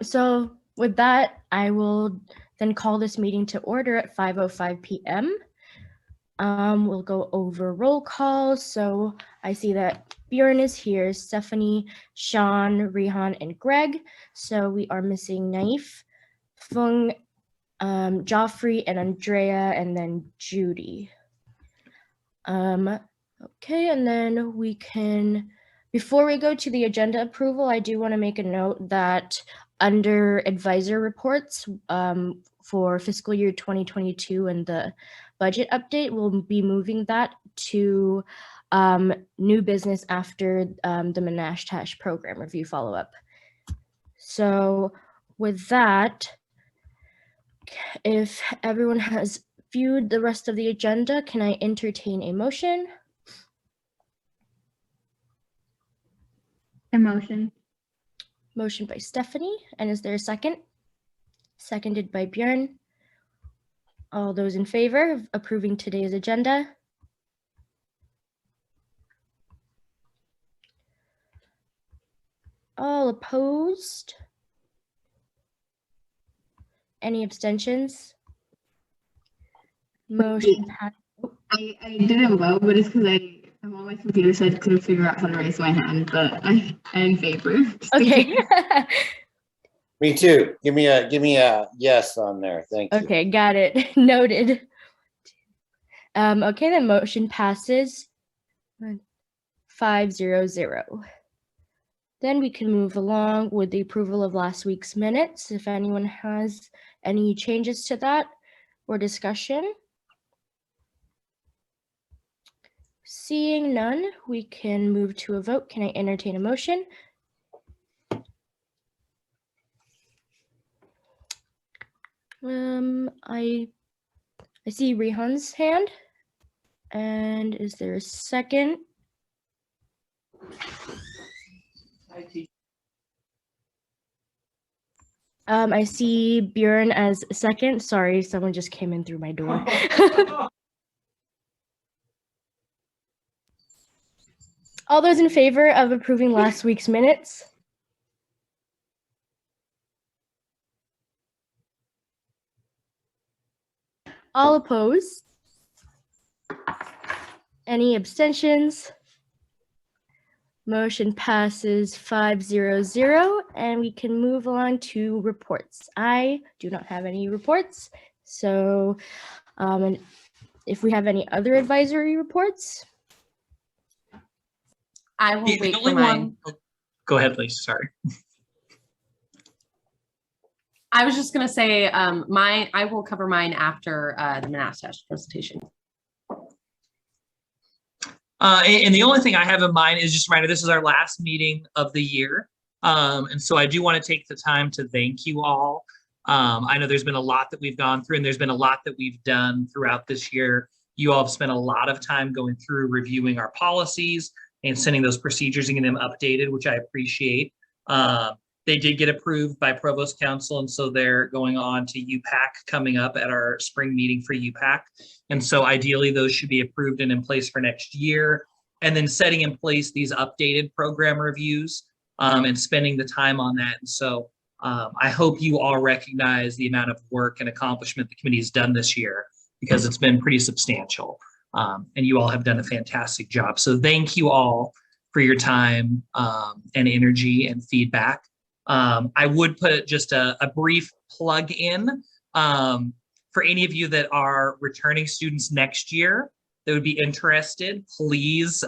So with that, I will then call this meeting to order at 5:05 p.m. We'll go over roll calls. So I see that Bjorn is here, Stephanie, Sean, Rehan, and Greg. So we are missing Naif, Fung, Joffrey, and Andrea, and then Judy. Okay, and then we can, before we go to the agenda approval, I do want to make a note that under advisor reports for fiscal year 2022 and the budget update, we'll be moving that to new business after the Monash-Tash program review follow-up. So with that, if everyone has viewed the rest of the agenda, can I entertain a motion? A motion. Motion by Stephanie, and is there a second? Seconded by Bjorn. All those in favor of approving today's agenda? All opposed? Any abstentions? Motion passed. I didn't vote, but it's because I'm on my computer, so I couldn't figure out how to raise my hand, but I'm in favor. Okay. Me too. Give me a yes on there. Thank you. Okay, got it. Noted. Okay, the motion passes 5-0-0. Then we can move along with the approval of last week's minutes. If anyone has any changes to that or discussion. Seeing none, we can move to a vote. Can I entertain a motion? I see Rehan's hand. And is there a second? I see Bjorn as a second. Sorry, someone just came in through my door. All those in favor of approving last week's minutes? All opposed? Any abstentions? Motion passes 5-0-0, and we can move on to reports. I do not have any reports, so and if we have any other advisory reports. I will wait for mine. Go ahead, Lisa, sorry. I was just gonna say I will cover mine after the Monash-Tash presentation. And the only thing I have in mind is just a reminder, this is our last meeting of the year. And so I do want to take the time to thank you all. I know there's been a lot that we've gone through, and there's been a lot that we've done throughout this year. You all have spent a lot of time going through reviewing our policies and sending those procedures and getting them updated, which I appreciate. They did get approved by Provost Council, and so they're going on to UPAC coming up at our spring meeting for UPAC. And so ideally those should be approved and in place for next year. And then setting in place these updated program reviews and spending the time on that. And so I hope you all recognize the amount of work and accomplishment the committee has done this year, because it's been pretty substantial. And you all have done a fantastic job. So thank you all for your time and energy and feedback. I would put just a brief plug in for any of you that are returning students next year that would be interested. Please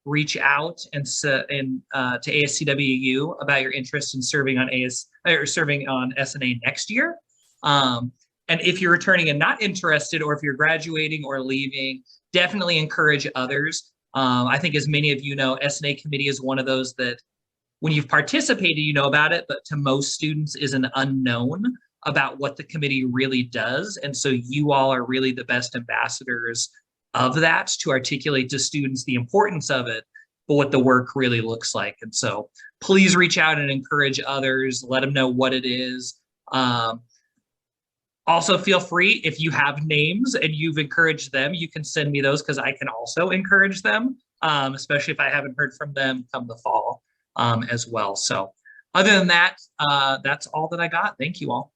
reach out and to ASCWU about your interest in serving on S&A next year. And if you're returning and not interested, or if you're graduating or leaving, definitely encourage others. I think, as many of you know, S&A committee is one of those that when you've participated, you know about it, but to most students is an unknown about what the committee really does. And so you all are really the best ambassadors of that, to articulate to students the importance of it, but what the work really looks like. And so please reach out and encourage others, let them know what it is. Also feel free, if you have names and you've encouraged them, you can send me those, because I can also encourage them, especially if I haven't heard from them come the fall as well. So Other than that, that's all that I got. Thank you all.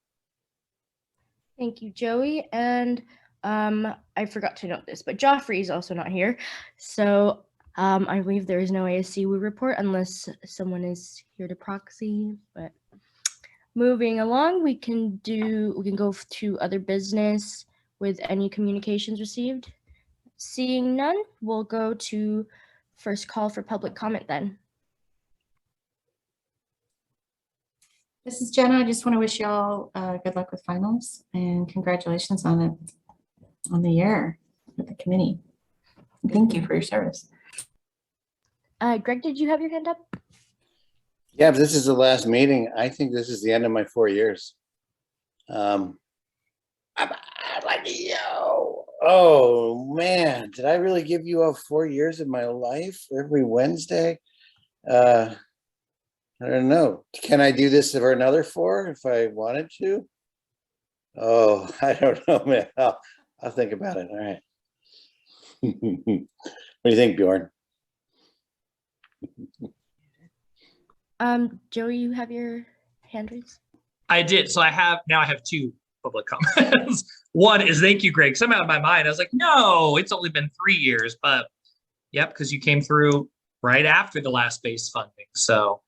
Thank you, Joey. And I forgot to note this, but Joffrey is also not here. So I believe there is no ASCW report unless someone is here to proxy. But moving along, we can go to other business with any communications received. Seeing none, we'll go to first call for public comment then. This is Jenna. I just want to wish y'all good luck with finals and congratulations on it, on the year with the committee. Thank you for your service. Greg, did you have your hand up? Yeah, but this is the last meeting. I think this is the end of my 4 years. I'm like, yo, oh man, did I really give you all 4 years of my life every Wednesday? I don't know. Can I do this for another 4 if I wanted to? Oh, I don't know, man. I'll think about it. All right. What do you think, Bjorn? Joey, you have your hand raised? I did. So I have 2 public comments. One is thank you, Greg. Somehow in my mind, I was like, no, it's only been 3 years, but yep, because you came through right after the last base funding. So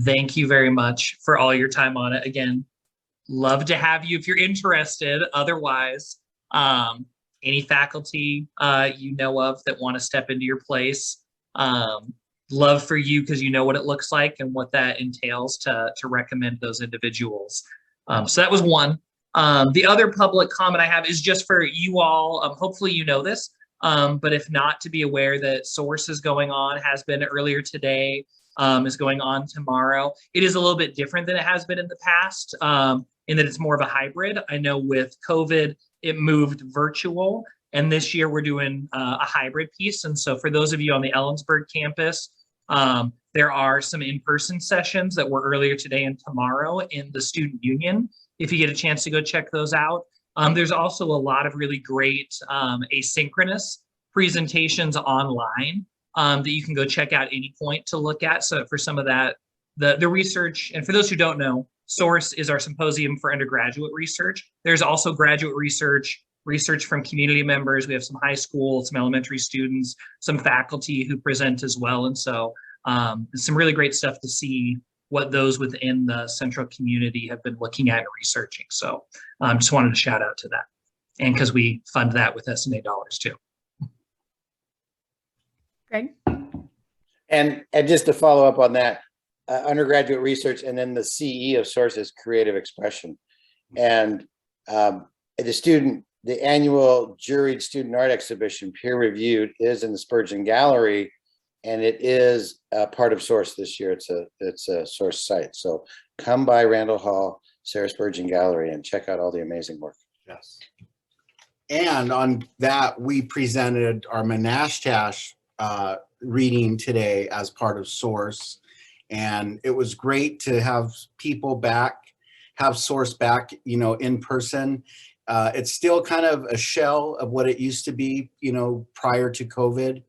thank you very much for all your time on it. Again, love to have you if you're interested. Otherwise, any faculty you know of that want to step into your place, love for you because you know what it looks like and what that entails to recommend those individuals. So that was one. The other public comment I have is just for you all. Hopefully you know this, but if not, to be aware that SOURCE is going on, has been earlier today, is going on tomorrow. It is a little bit different than it has been in the past, in that it's more of a hybrid. I know with COVID, it moved virtual, and this year we're doing a hybrid piece. And so for those of you on the Ellensburg campus, there are some in-person sessions that were earlier today and tomorrow in the Student Union, if you get a chance to go check those out. There's also a lot of really great asynchronous presentations online that you can go check out any point to look at. So for some of that, the research, and for those who don't know, SOURCE is our symposium for undergraduate research. There's also graduate research from community members. We have some high school, some elementary students, some faculty who present as well. And so some really great stuff to see what those within the central community have been looking at and researching. So just wanted to shout out to that. And because we fund that with S&A dollars too. Greg? And just to follow up on that, undergraduate research, and then the CE of SOURCE is creative expression. And the annual juried student art exhibition, peer reviewed, is in the Spurgeon Gallery, and it is part of SOURCE this year. It's a SOURCE site. So come by Randall Hall, Sarah Spurgeon Gallery, and check out all the amazing work. Yes. And on that, we presented our Menashtash reading today as part of SOURCE. And it was great to have people back, have SOURCE back, in person. It's still kind of a shell of what it used to be, prior to COVID.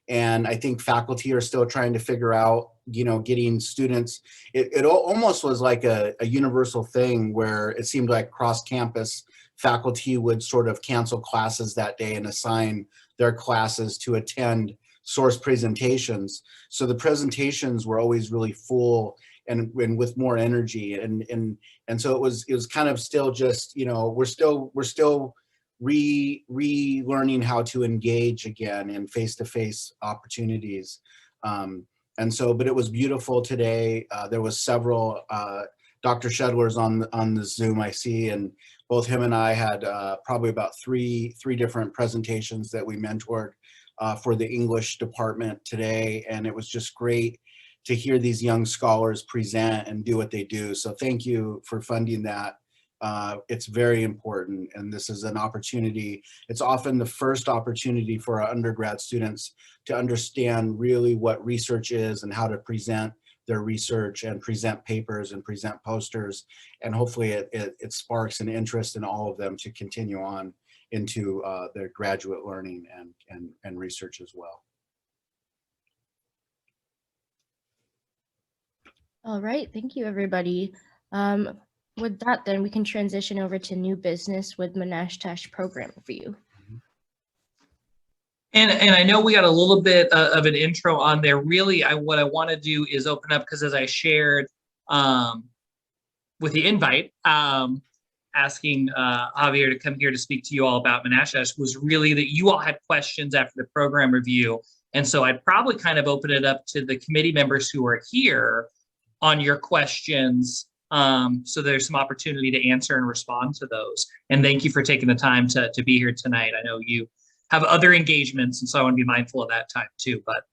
And I think faculty are still trying to figure out, getting students. It almost was like a universal thing where it seemed like cross-campus faculty would sort of cancel classes that day and assign their classes to attend SOURCE presentations. So the presentations were always really full and with more energy. And so it was kind of still just, we're still relearning how to engage again in face-to-face opportunities. But it was beautiful today. There was several, Dr. Shedler's on the Zoom I see, and both him and I had probably about three different presentations that we mentored for the English department today. And it was just great to hear these young scholars present and do what they do. So thank you for funding that. It's very important, and this is an opportunity. It's often the first opportunity for our undergrad students to understand really what research is and how to present their research and present papers and present posters. And hopefully it sparks an interest in all of them to continue on into their graduate learning and research as well. All right, thank you, everybody. With that, then we can transition over to new business with Monash Tash program review. And I know we got a little bit of an intro on there. Really, what I want to do is open up, because as I shared with the invite, asking Javier to come here to speak to you all about Monash was really that you all had questions after the program review. And so I'd probably kind of open it up to the committee members who are here on your questions. So there's some opportunity to answer and respond to those. And thank you for taking the time to be here tonight. I know you have other engagements, and so I want to be mindful of that time too. But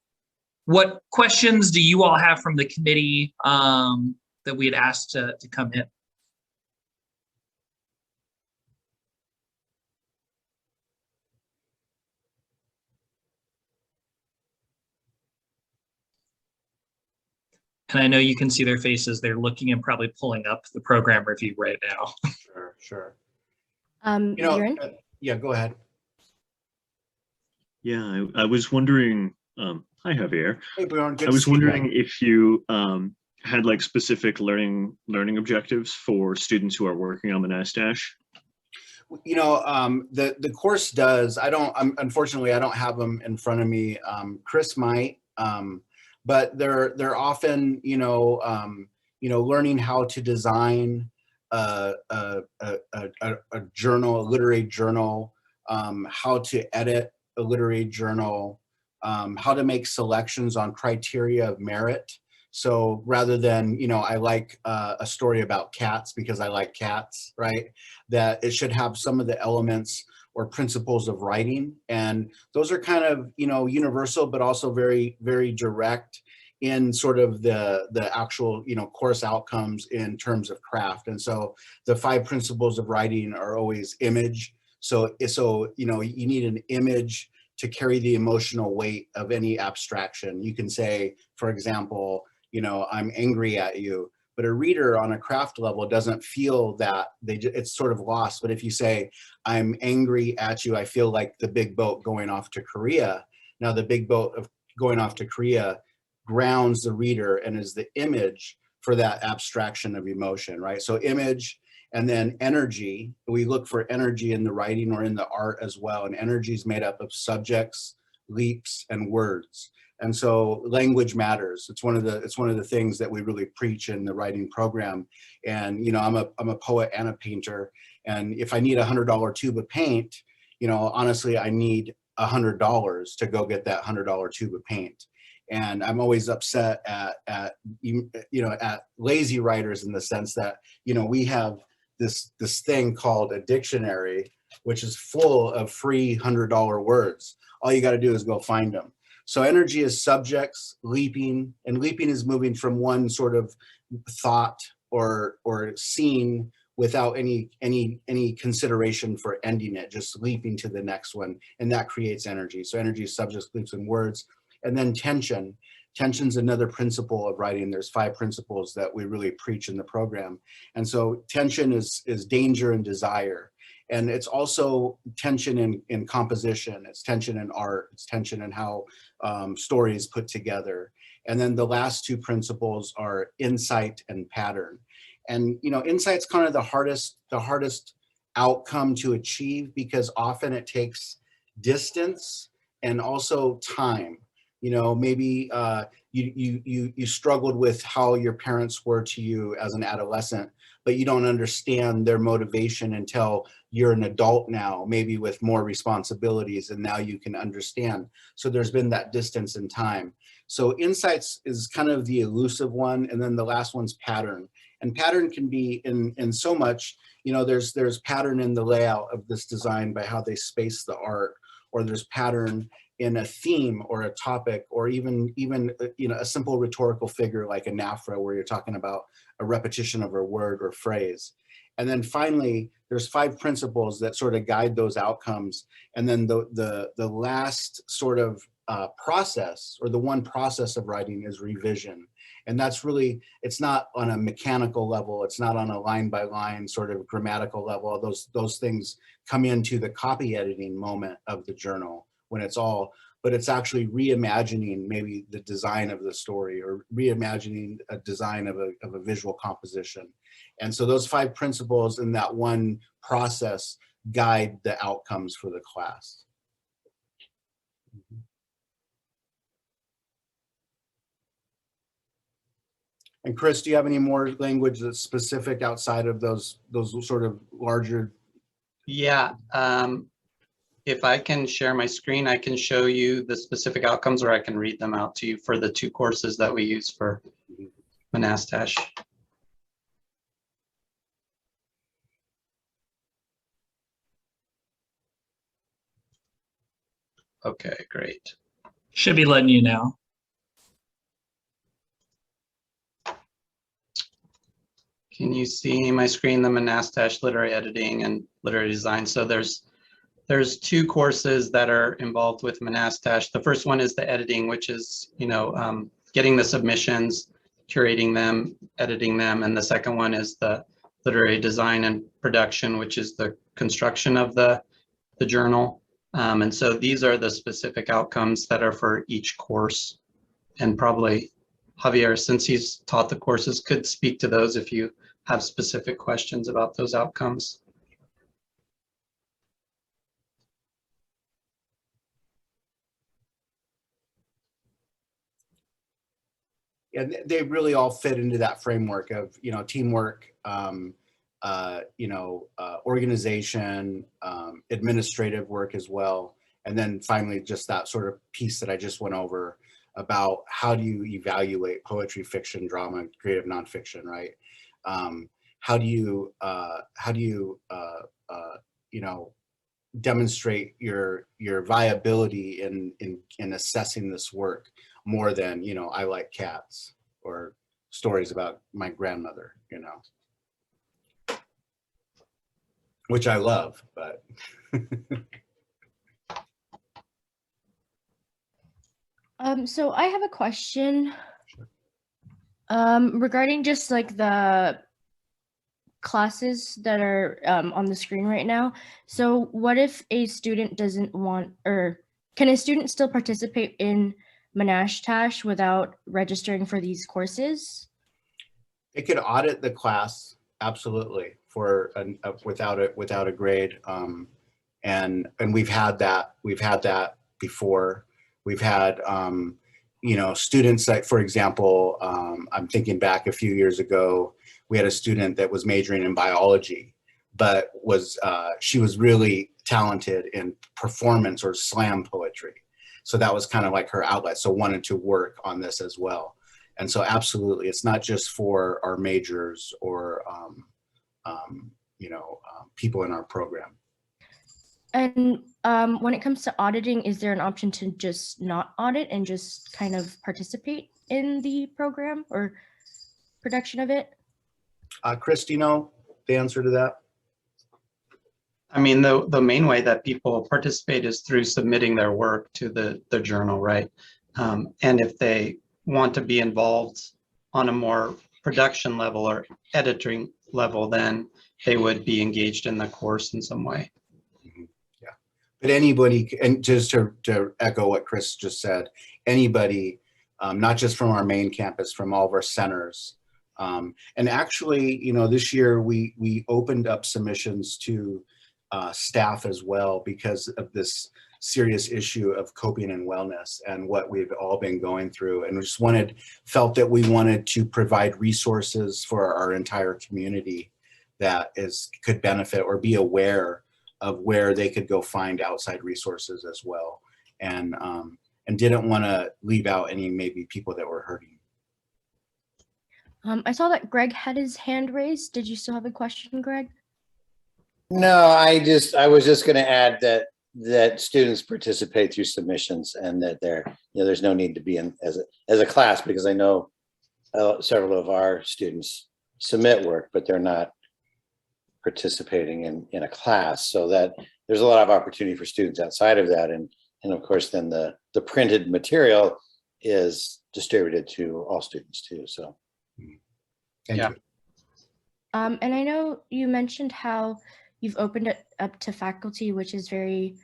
what questions do you all have from the committee that we had asked to come in? And I know you can see their faces. They're looking and probably pulling up the program review right now. Sure. Bjorn? Yeah, go ahead. Yeah, I was wondering, hi Javier. Hey, Bjorn, good I to was see you wondering again. if you had like specific learning objectives for students who are working on the NASDAQ. The course does. Unfortunately, I don't have them in front of me. Chris might, but they're often, learning how to design a journal, a literary journal, how to edit a literary journal, how to make selections on criteria of merit. So rather than, I like a story about cats because I like cats, right? That it should have some of the elements or principles of writing. And those are kind of, universal, but also very, very direct in sort of the actual, course outcomes in terms of craft. And so the 5 principles of writing are always image. So you need an image to carry the emotional weight of any abstraction. You can say, for example, I'm angry at you, but a reader on a craft level doesn't feel that. It's sort of lost. But if you say, I'm angry at you, I feel like the big boat going off to Korea. Now the big boat of going off to Korea grounds the reader and is the image for that abstraction of emotion, right? So image, and then energy. We look for energy in the writing or in the art as well. And energy is made up of subjects, leaps, and words. And so language matters. It's one of the things that we really preach in the writing program. And I'm a poet and a painter. And if I need $100 tube of paint, honestly, I need $100 to go get that $100 tube of paint. And I'm always upset at lazy writers in the sense that we have this thing called a dictionary, which is full of free $100 words. All you got to do is go find them. So energy is subjects, leaping, and leaping is moving from one sort of thought or scene without any consideration for ending it, just leaping to the next one, and that creates energy. So energy is subjects, leaps, and words. And then tension. Tension's another principle of writing. There's 5 principles that we really preach in the program. And so tension is danger and desire. And it's also tension in composition. It's tension in art. It's tension in how stories put together. And then the last 2 principles are insight and pattern. And insight's kind of the hardest outcome to achieve, because often it takes distance and also time. Maybe you struggled with how your parents were to you as an adolescent, but you don't understand their motivation until you're an adult now, maybe with more responsibilities, and now you can understand. So there's been that distance in time. So insights is kind of the elusive one, and then the last one's pattern. And pattern can be in so much, there's pattern in the layout of this design by how they space the art, or there's pattern in a theme or a topic, or even a simple rhetorical figure like a NAFRA, where you're talking about a repetition of a word or phrase. And then finally, there's 5 principles that sort of guide those outcomes. And then the last sort of process, or the one process of writing, is revision. And that's really, it's not on a mechanical level, it's not on a line by line sort of grammatical level. Those things come into the copy editing moment of the journal, when it's all but it's actually reimagining maybe the design of the story or reimagining a design of a visual composition. And so those 5 principles in that one process guide the outcomes for the class. And Chris, do you have any more language that's specific outside of those sort of larger? Yeah, if I can share my screen, I can show you the specific outcomes, or I can read them out to you for the 2 courses that we use for Monastash. Okay, great. Should be letting you know. Can you see my screen, the Monastash Literary Editing and Literary Design? So there's 2 courses that are involved with Monastash. The first one is the editing, which is, getting the submissions, curating them, editing them. And the second one is the literary design and production, which is the construction of the journal. And so these are the specific outcomes that are for each course. And probably Javier, since he's taught the courses, could speak to those if you have specific questions about those outcomes. Yeah, they really all fit into that framework of, teamwork, organization, administrative work as well. And then finally, just that sort of piece that I just went over about how do you evaluate poetry, fiction, drama, creative nonfiction, right? How do you demonstrate your viability in assessing this work more than, I like cats or stories about my grandmother, which I love, but. So I have a question regarding just like the classes that are on the screen right now. So what if a student doesn't want, or can a student still participate in Monastash without registering for these courses? It could audit the class, absolutely, for without a grade, and we've had that before. We've had students like, for example, I'm thinking back a few years ago, we had a student that was majoring in biology, but she was really talented in performance or slam poetry. So that was kind of like her outlet. So wanted to work on this as well. And so absolutely, it's not just for our majors or, people in our program. And when it comes to auditing, is there an option to just not audit and just kind of participate in the program or production of it? Chris, do you know the answer to that? I mean, the main way that people participate is through submitting their work to the journal, right? And if they want to be involved on a more production level or editing level, then they would be engaged in the course in some way. Yeah, but anybody, and just to echo what Chris just said, anybody, not just from our main campus, from all of our centers. And actually, this year we opened up submissions to staff as well because of this serious issue of coping and wellness and what we've all been going through, and we just felt that we wanted to provide resources for our entire community that could benefit or be aware of where they could go find outside resources as well, and didn't want to leave out any maybe people that were hurting. I saw that Greg had his hand raised. Did you still have a question, Greg? No, I was just going to add that students participate through submissions, and that there's no need to be in as a class, because I know several of our students submit work, but they're not participating in a class, so that there's a lot of opportunity for students outside of that, and of course then the printed material is distributed to all students too. So Thank you. And I know you mentioned how you've opened it up to faculty, which is very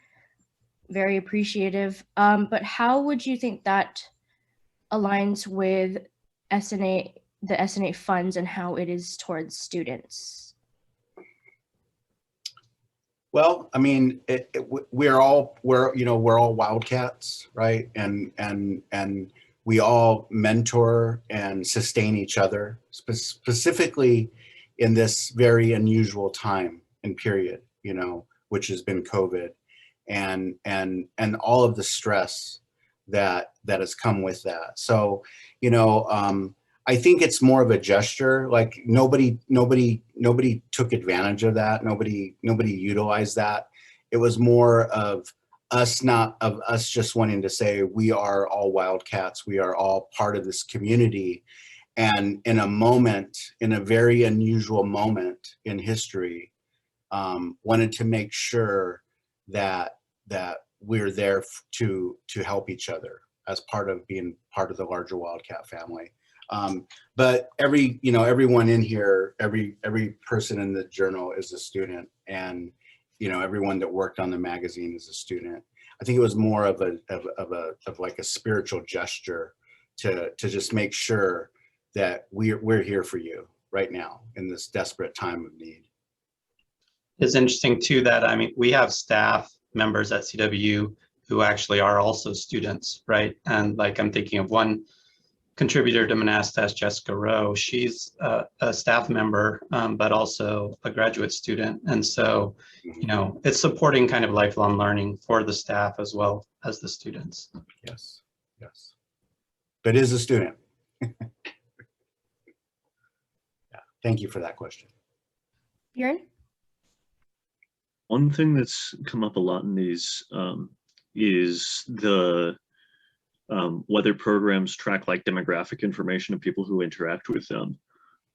very appreciative. But how would you think that aligns with S&A, the S&A funds and how it is towards students? Well, I mean, we're all wildcats, right? And we all mentor and sustain each other, specifically in this very unusual time and period, which has been COVID, and all of the stress that has come with that. So, I think it's more of a gesture. Like nobody took advantage of that. Nobody utilized that. It was more of us just wanting to say we are all wildcats. We are all part of this community. And in a very unusual moment in history, wanted to make sure that we're there to help each other as part of being part of the larger Wildcat family. But everyone in here, every person in the journal is a student, and everyone that worked on the magazine is a student. I think it was more of like a spiritual gesture to just make sure that we're here for you right now in this desperate time of need. It's interesting too that, I mean, we have staff members at CWU who actually are also students, right? And like I'm thinking of one contributor to Monastash, Jessica Rowe. She's a staff member, but also a graduate student. And so, it's supporting kind of lifelong learning for the staff as well as the students. Yes, yes. But is a student. Yeah, thank you for that question. Bjorn? One thing that's come up a lot in these is the whether programs track like demographic information of people who interact with them.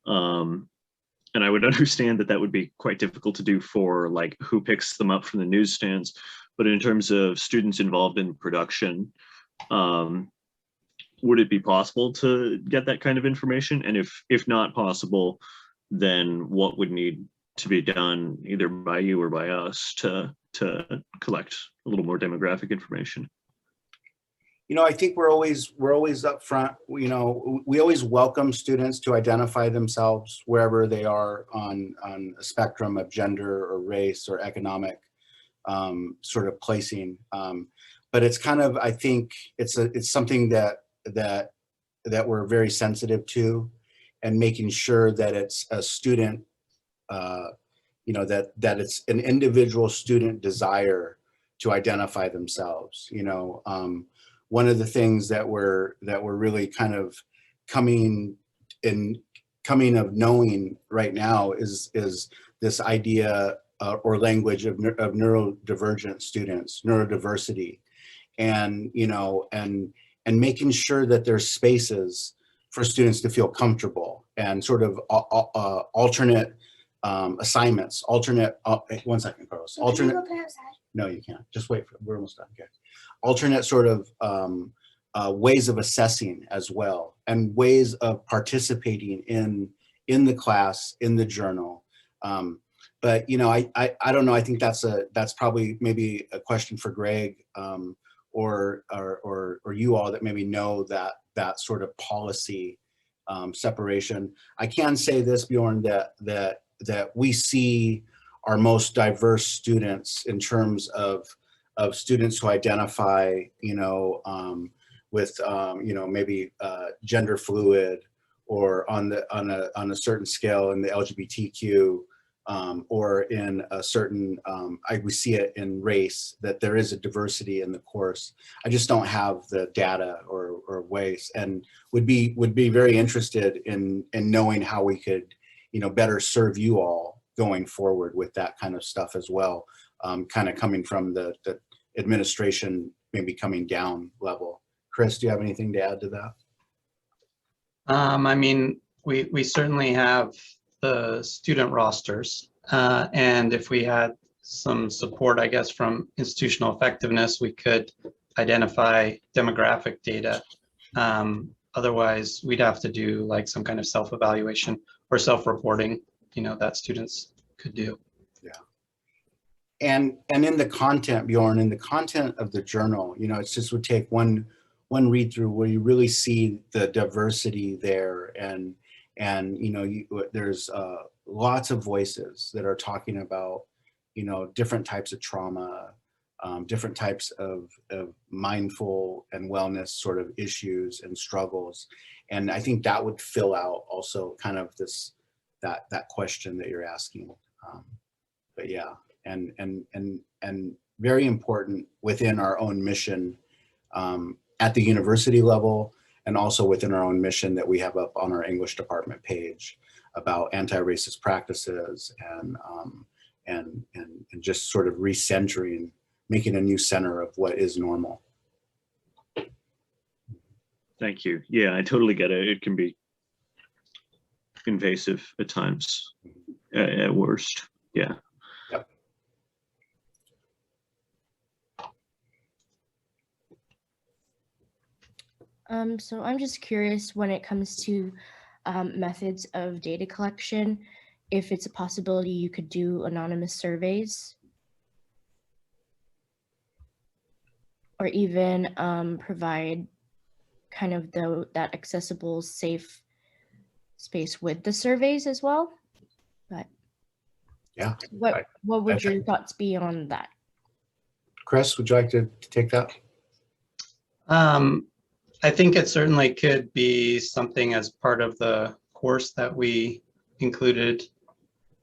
And I would understand that would be quite difficult to do for like who picks them up from the newsstands, but in terms of students involved in production, would it be possible to get that kind of information? And if not possible, then what would need to be done either by you or by us to collect a little more demographic information? I think we're always up front. We always welcome students to identify themselves wherever they are on a spectrum of gender or race or economic sort of placing. But it's kind of, I think it's something that we're very sensitive to, and making sure that it's a student, that it's an individual student desire to identify themselves. One of the things that we're really kind of coming of knowing right now is this idea or language of neurodivergent students, neurodiversity, and and making sure that there's spaces for students to feel comfortable, and sort of alternate assignments, alternate. One second, Carlos. Alternate. No, you can't. Just wait. We're almost done. Okay. Alternate sort of ways of assessing as well, and ways of participating in the class, in the journal. But I don't know. I think that's probably maybe a question for Greg or you all that maybe know that sort of policy separation. I can say this, Bjorn, that we see our most diverse students in terms of students who identify, with maybe gender fluid, or on a certain scale in the LGBTQ, or in a certain, we see it in race, that there is a diversity in the course. I just don't have the data or ways, and would be very interested in knowing how we could, better serve you all going forward with that kind of stuff as well, kind of coming from the administration, maybe coming down level. Chris, do you have anything to add to that? I mean, we certainly have the student rosters, and if we had some support, I guess, from institutional effectiveness, we could identify demographic data. Otherwise, we'd have to do like some kind of self-evaluation or self-reporting, that students could do. Yeah. And in the content, Bjorn, in the content of the journal, you know, it's just would take one read through where you really see the diversity there, and you know, there's lots of voices that are talking about, you know, different types of trauma, different types of mindful and wellness sort of issues and struggles. And I think that would fill out also kind of this, that question that you're asking. But yeah, and very important within our own mission at the university level, and also within our own mission that we have up on our English department page about anti-racist practices, and just sort of recentering, making a new center of what is normal. Thank you. Yeah, I totally get it. It can be invasive at times, at worst. Yeah. Yep. So I'm just curious when it comes to methods of data collection, if it's a possibility you could do anonymous surveys, or even provide kind of that accessible, safe space with the surveys as well. But Yeah. what would your thoughts be on that? Chris, would you like to take that? I think it certainly could be something as part of the course that we included,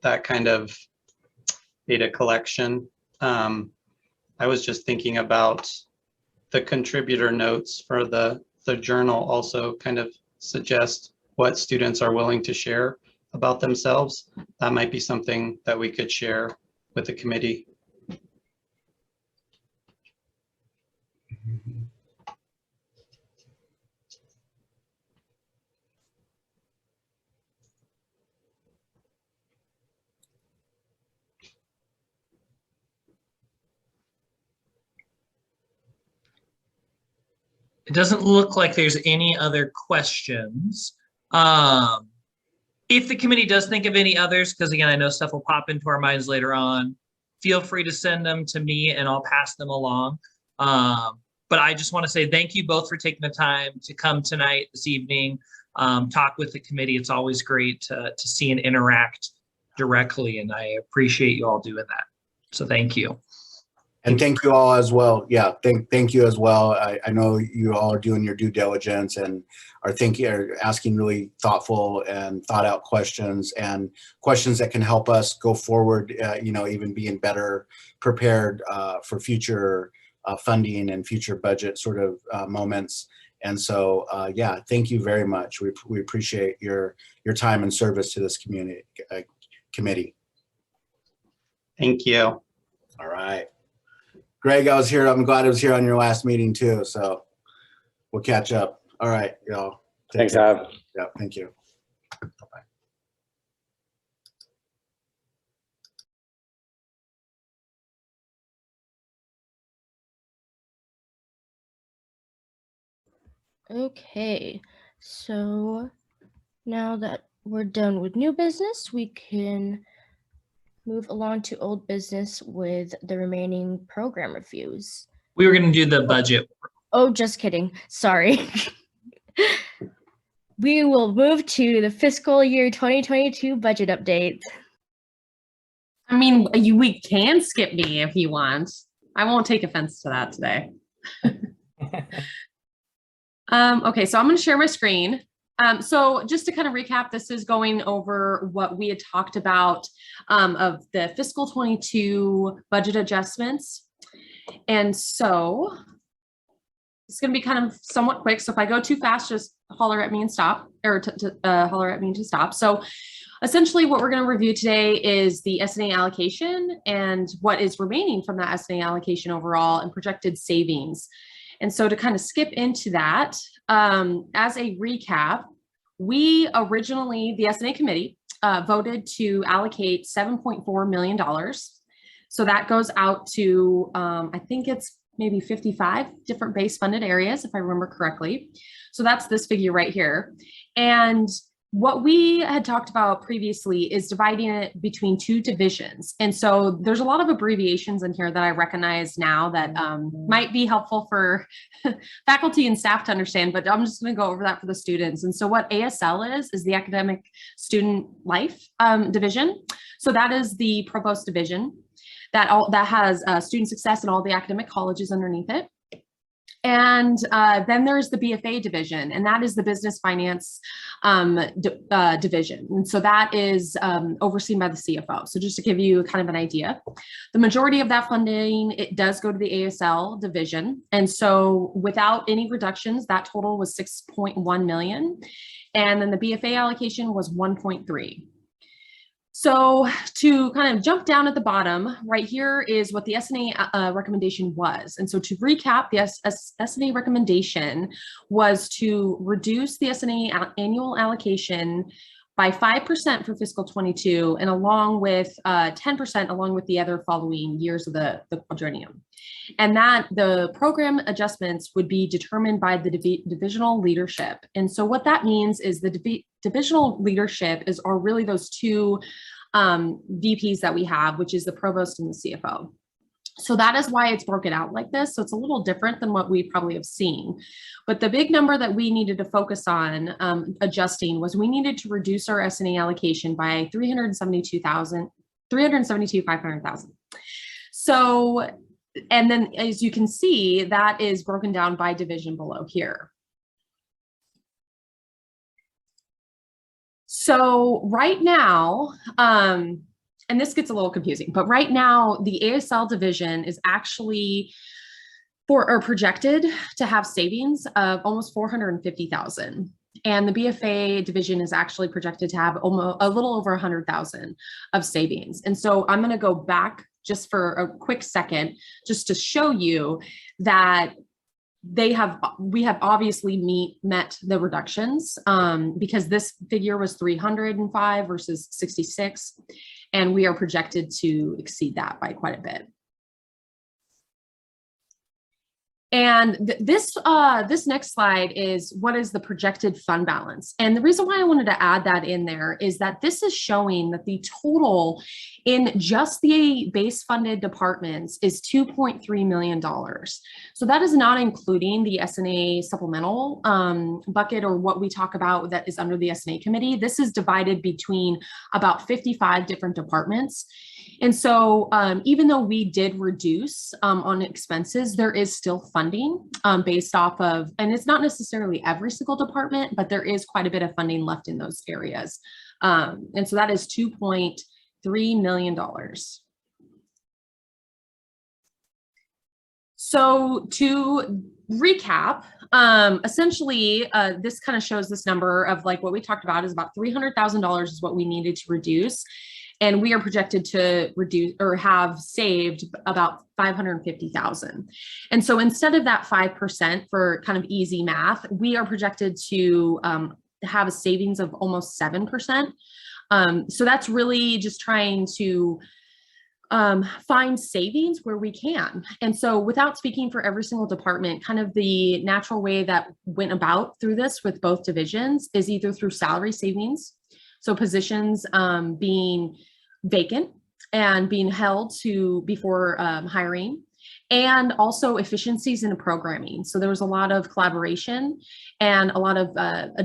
that kind of data collection. I was just thinking about the contributor notes for the journal also kind of suggest what students are willing to share about themselves. That might be something that we could share with the committee. It doesn't look like there's any other questions. If the committee does think of any others, because again, I know stuff will pop into our minds later on, feel free to send them to me and I'll pass them along. But I just want to say thank you both for taking the time to come tonight, this evening, talk with the committee. It's always great to see and interact directly, and I appreciate you all doing that. So thank you. And thank you all as well. Yeah, thank you as well. I know you all are doing your due diligence and are asking really thoughtful and thought out questions, and questions that can help us go forward, you know, even being better prepared for future funding and future budget sort of moments. And so, yeah, thank you very much. We appreciate your time and service to this community committee. Thank you. All right. Greg, I'm glad I was here on your last meeting too, so we'll catch up. All right, y'all. Thanks, Ab. Yeah, thank you. Bye-bye. Okay, so now that we're done with new business, we can move along to old business with the remaining program reviews. We were going to do the budget. Oh, just kidding. Sorry. We will move to the fiscal year 2022 budget update. I mean, we can skip me if you want. I won't take offense to that today. Okay, so I'm going to share my screen. So just to kind of recap, this is going over what we had talked about of the fiscal 22 budget adjustments. And so it's going to be kind of somewhat quick. So if I go too fast, just holler at me and stop, or holler at me to stop. So essentially what we're going to review today is the S&A allocation and what is remaining from that S&A allocation overall and projected savings. And so to kind of skip into that, as a recap, we originally, the S&A committee, voted to allocate $7.4 million. So that goes out to, I think it's maybe 55 different base funded areas, if I remember correctly. So that's this figure right here. And what we had talked about previously is dividing it between two divisions. And so there's a lot of abbreviations in here that I recognize now that might be helpful for faculty and staff to understand, but I'm just going to go over that for the students. And so what ASL is the Academic Student Life Division. So that is the Provost Division that has student success in all the academic colleges underneath it. And then there's the BFA division, and that is the business finance division. And so that is overseen by the CFO. So just to give you kind of an idea, the majority of that funding, it does go to the ASL division. And so without any reductions, that total was 6.1 million. And then the BFA allocation was 1.3. So to kind of jump down at the bottom, right here is what the S&A recommendation was. And so to recap, the S&A recommendation was to reduce the S&A annual allocation by 5% for fiscal 22, and along with 10% along with the other following years of the quadrennium. And that the program adjustments would be determined by the divisional leadership. And so what that means is the divisional leadership are really those two VPs that we have, which is the provost and the CFO. So that is why it's broken out like this. So it's a little different than what we probably have seen. But the big number that we needed to focus on adjusting was we needed to reduce our S&A allocation by $372,500. So, and then as you can see, that is broken down by division below here. So right now, and this gets a little confusing, but right now the ASL division is actually projected to have savings of almost 450,000. And the BFA division is actually projected to have almost a little over 100,000 of savings. And so I'm going to go back just for a quick second, just to show you that we have obviously met the reductions because this figure was 305 versus 66, and we are projected to exceed that by quite a bit. And this next slide is what is the projected fund balance. And the reason why I wanted to add that in there is that this is showing that the total in just the base funded departments is $2.3 million. So that is not including the S&A supplemental bucket, or what we talk about that is under the S&A committee. This is divided between about 55 different departments. And so even though we did reduce on expenses, there is still funding based off of, and it's not necessarily every single department, but there is quite a bit of funding left in those areas. And so that is $2.3 million. So to recap, essentially, this kind of shows this number of like what we talked about is about $300,000 is what we needed to reduce. And we are projected to reduce or have saved about 550,000. And so instead of that 5% for kind of easy math, we are projected to have a savings of almost 7%. So that's really just trying to find savings where we can. And so without speaking for every single department, kind of the natural way that went about through this with both divisions is either through salary savings. So positions being vacant and being held to before hiring, and also efficiencies in programming. So there was a lot of collaboration and a lot of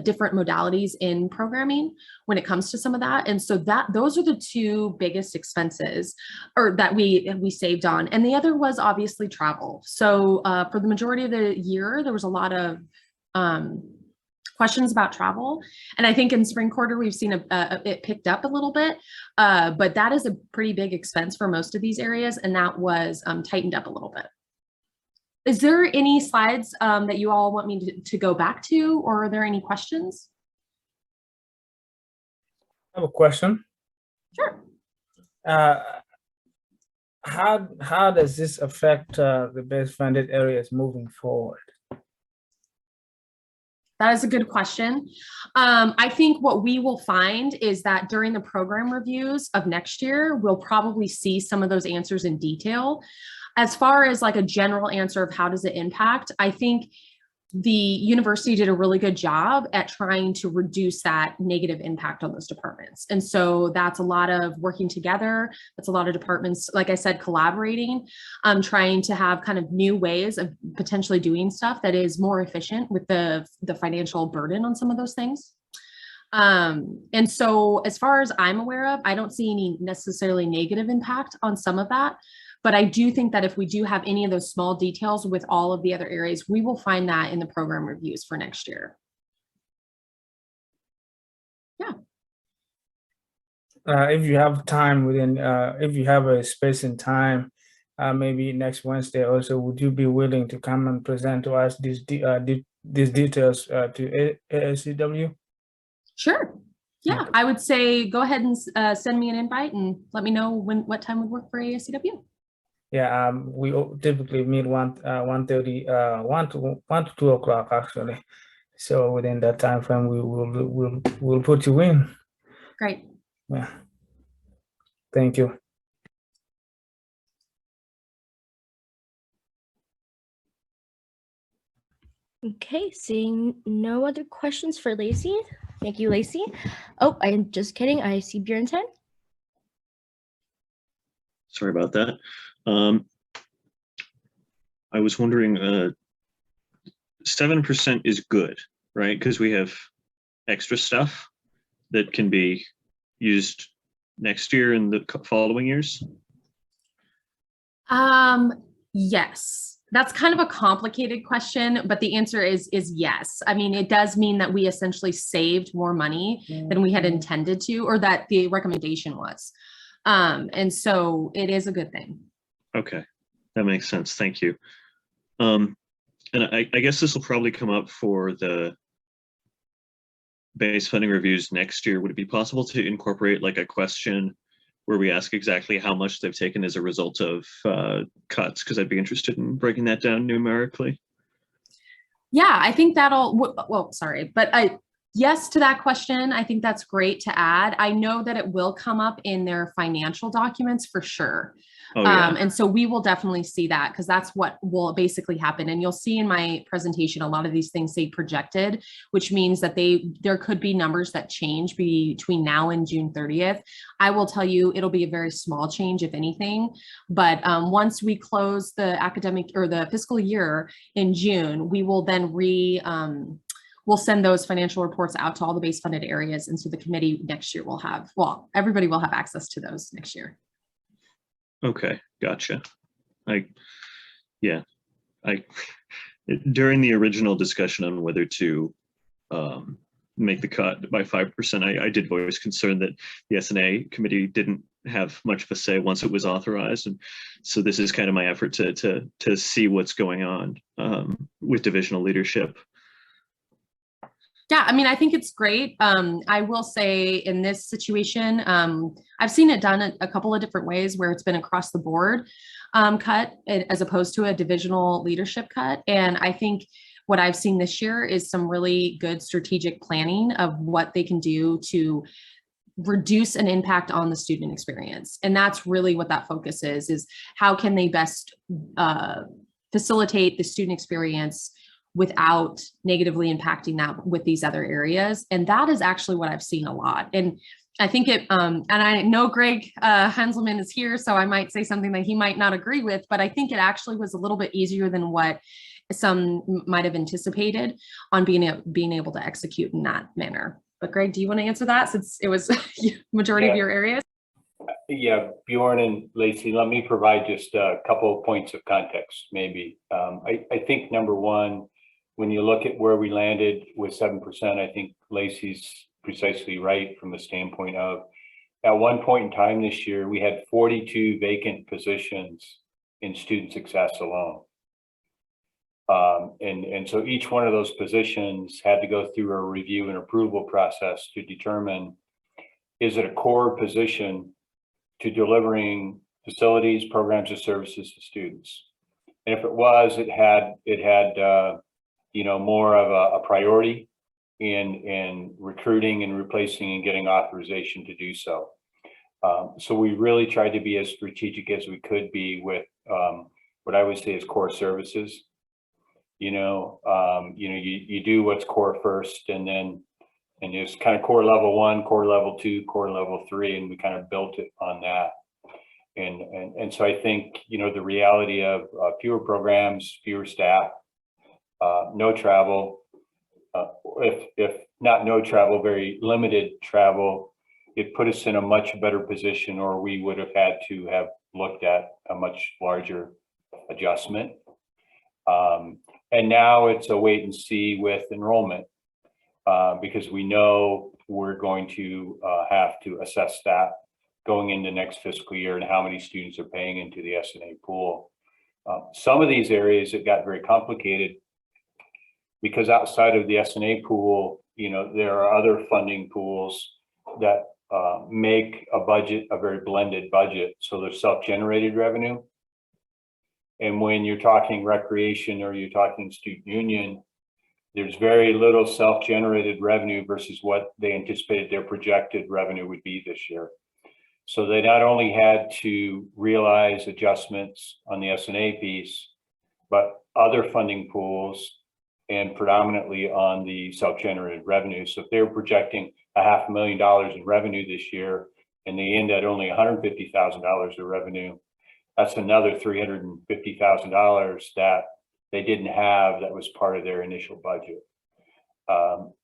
different modalities in programming when it comes to some of that. And so those are the two biggest expenses or that we saved on. And the other was obviously travel. So for the majority of the year, there was a lot of questions about travel. And I think in spring quarter, we've seen it picked up a little bit, but that is a pretty big expense for most of these areas. And that was tightened up a little bit. Is there any slides that you all want me to go back to, or are there any questions? I have a question. Sure. How does this affect the best funded areas moving forward? That is a good question. I think what we will find is that during the program reviews of next year, we'll probably see some of those answers in detail. As far as like a general answer of how does it impact, I think the university did a really good job at trying to reduce that negative impact on those departments. And so that's a lot of working together. That's a lot of departments, like I said, collaborating, trying to have kind of new ways of potentially doing stuff that is more efficient with the financial burden on some of those things. And so as far as I'm aware of, I don't see any necessarily negative impact on some of that. But I do think that if we do have any of those small details with all of the other areas, we will find that in the program reviews for next year. Yeah. If you have time within, if you have a space and time, maybe next Wednesday also, would you be willing to come and present to us these details to ASCW? Sure. Yeah, I would say go ahead and send me an invite and let me know what time would work for ASCW. Yeah, we typically meet 1:30, 1 to 2 o'clock actually. So within that time frame, we'll put you in. Great. Yeah. Thank you. Okay, seeing no other questions for Lacey. Thank you, Lacey. Oh, I'm just kidding. I see Bjorn's hand. Sorry about that. I was wondering, 7% is good, right? Because we have extra stuff that can be used next year and the following years. Yes, that's kind of a complicated question, but the answer is yes. I mean, it does mean that we essentially saved more money than we had intended to, or that the recommendation was. And so it is a good thing. Okay, that makes sense. Thank you. And I guess this will probably come up for the base funding reviews next year. Would it be possible to incorporate like a question where we ask exactly how much they've taken as a result of cuts? Because I'd be interested in breaking that down numerically. Yeah, I think that'll, well, sorry, but yes to that question. I think that's great to add. I know that it will come up in their financial documents for sure. Oh, yeah. And so we will definitely see that because that's what will basically happen. And you'll see in my presentation, a lot of these things say projected, which means that there could be numbers that change between now and June 30th. I will tell you, it'll be a very small change, if anything. But once we close the academic or the fiscal year in June, we will then we'll send those financial reports out to all the base funded areas. And so the committee next year will have, well, everybody will have access to those next year. Okay, gotcha. During the original discussion on whether to make the cut by 5%, I did voice concern that the S&A committee didn't have much of a say once it was authorized. And so this is kind of my effort to see what's going on with divisional leadership. Yeah, I mean, I think it's great. I will say in this situation, I've seen it done a couple of different ways where it's been across the board cut as opposed to a divisional leadership cut. And I think what I've seen this year is some really good strategic planning of what they can do to reduce an impact on the student experience. And that's really what that focus is how can they best facilitate the student experience without negatively impacting that with these other areas. And that is actually what I've seen a lot. And I think it, and I know Greg Henselman is here, so I might say something that he might not agree with, but I think it actually was a little bit easier than what some might have anticipated on being able to execute in that manner. But Greg, do you want to answer that since it was majority of your areas? Yeah, Bjorn and Lacey, let me provide just a couple of points of context, maybe. I think number one, when you look at where we landed with 7%, I think Lacey's precisely right from the standpoint of, at one point in time this year, we had 42 vacant positions in student success alone. And so each one of those positions had to go through a review and approval process to determine, is it a core position to delivering facilities, programs, and services to students? And if it was, it had more of a priority in recruiting and replacing and getting authorization to do so. So we really tried to be as strategic as we could be with what I would say is core services. You do what's core first, and it's kind of core level 1, core level 2, core level 3, and we kind of built it on that. And so I think, the reality of fewer programs, fewer staff, no travel, if not no travel, very limited travel, it put us in a much better position, or we would have had to have looked at a much larger adjustment. And now it's a wait and see with enrollment, because we know we're going to have to assess that going into next fiscal year and how many students are paying into the S&A pool. Some of these areas, it got very complicated because outside of the S&A pool, there are other funding pools that make a budget a very blended budget. So there's self-generated revenue. And when you're talking recreation or you're talking student union, there's very little self-generated revenue versus what they anticipated their projected revenue would be this year. So they not only had to realize adjustments on the S&A piece, but other funding pools and predominantly on the self-generated revenue. So if they were projecting $500,000 in revenue this year and they end at only $150,000 of revenue, that's another $350,000 that they didn't have that was part of their initial budget.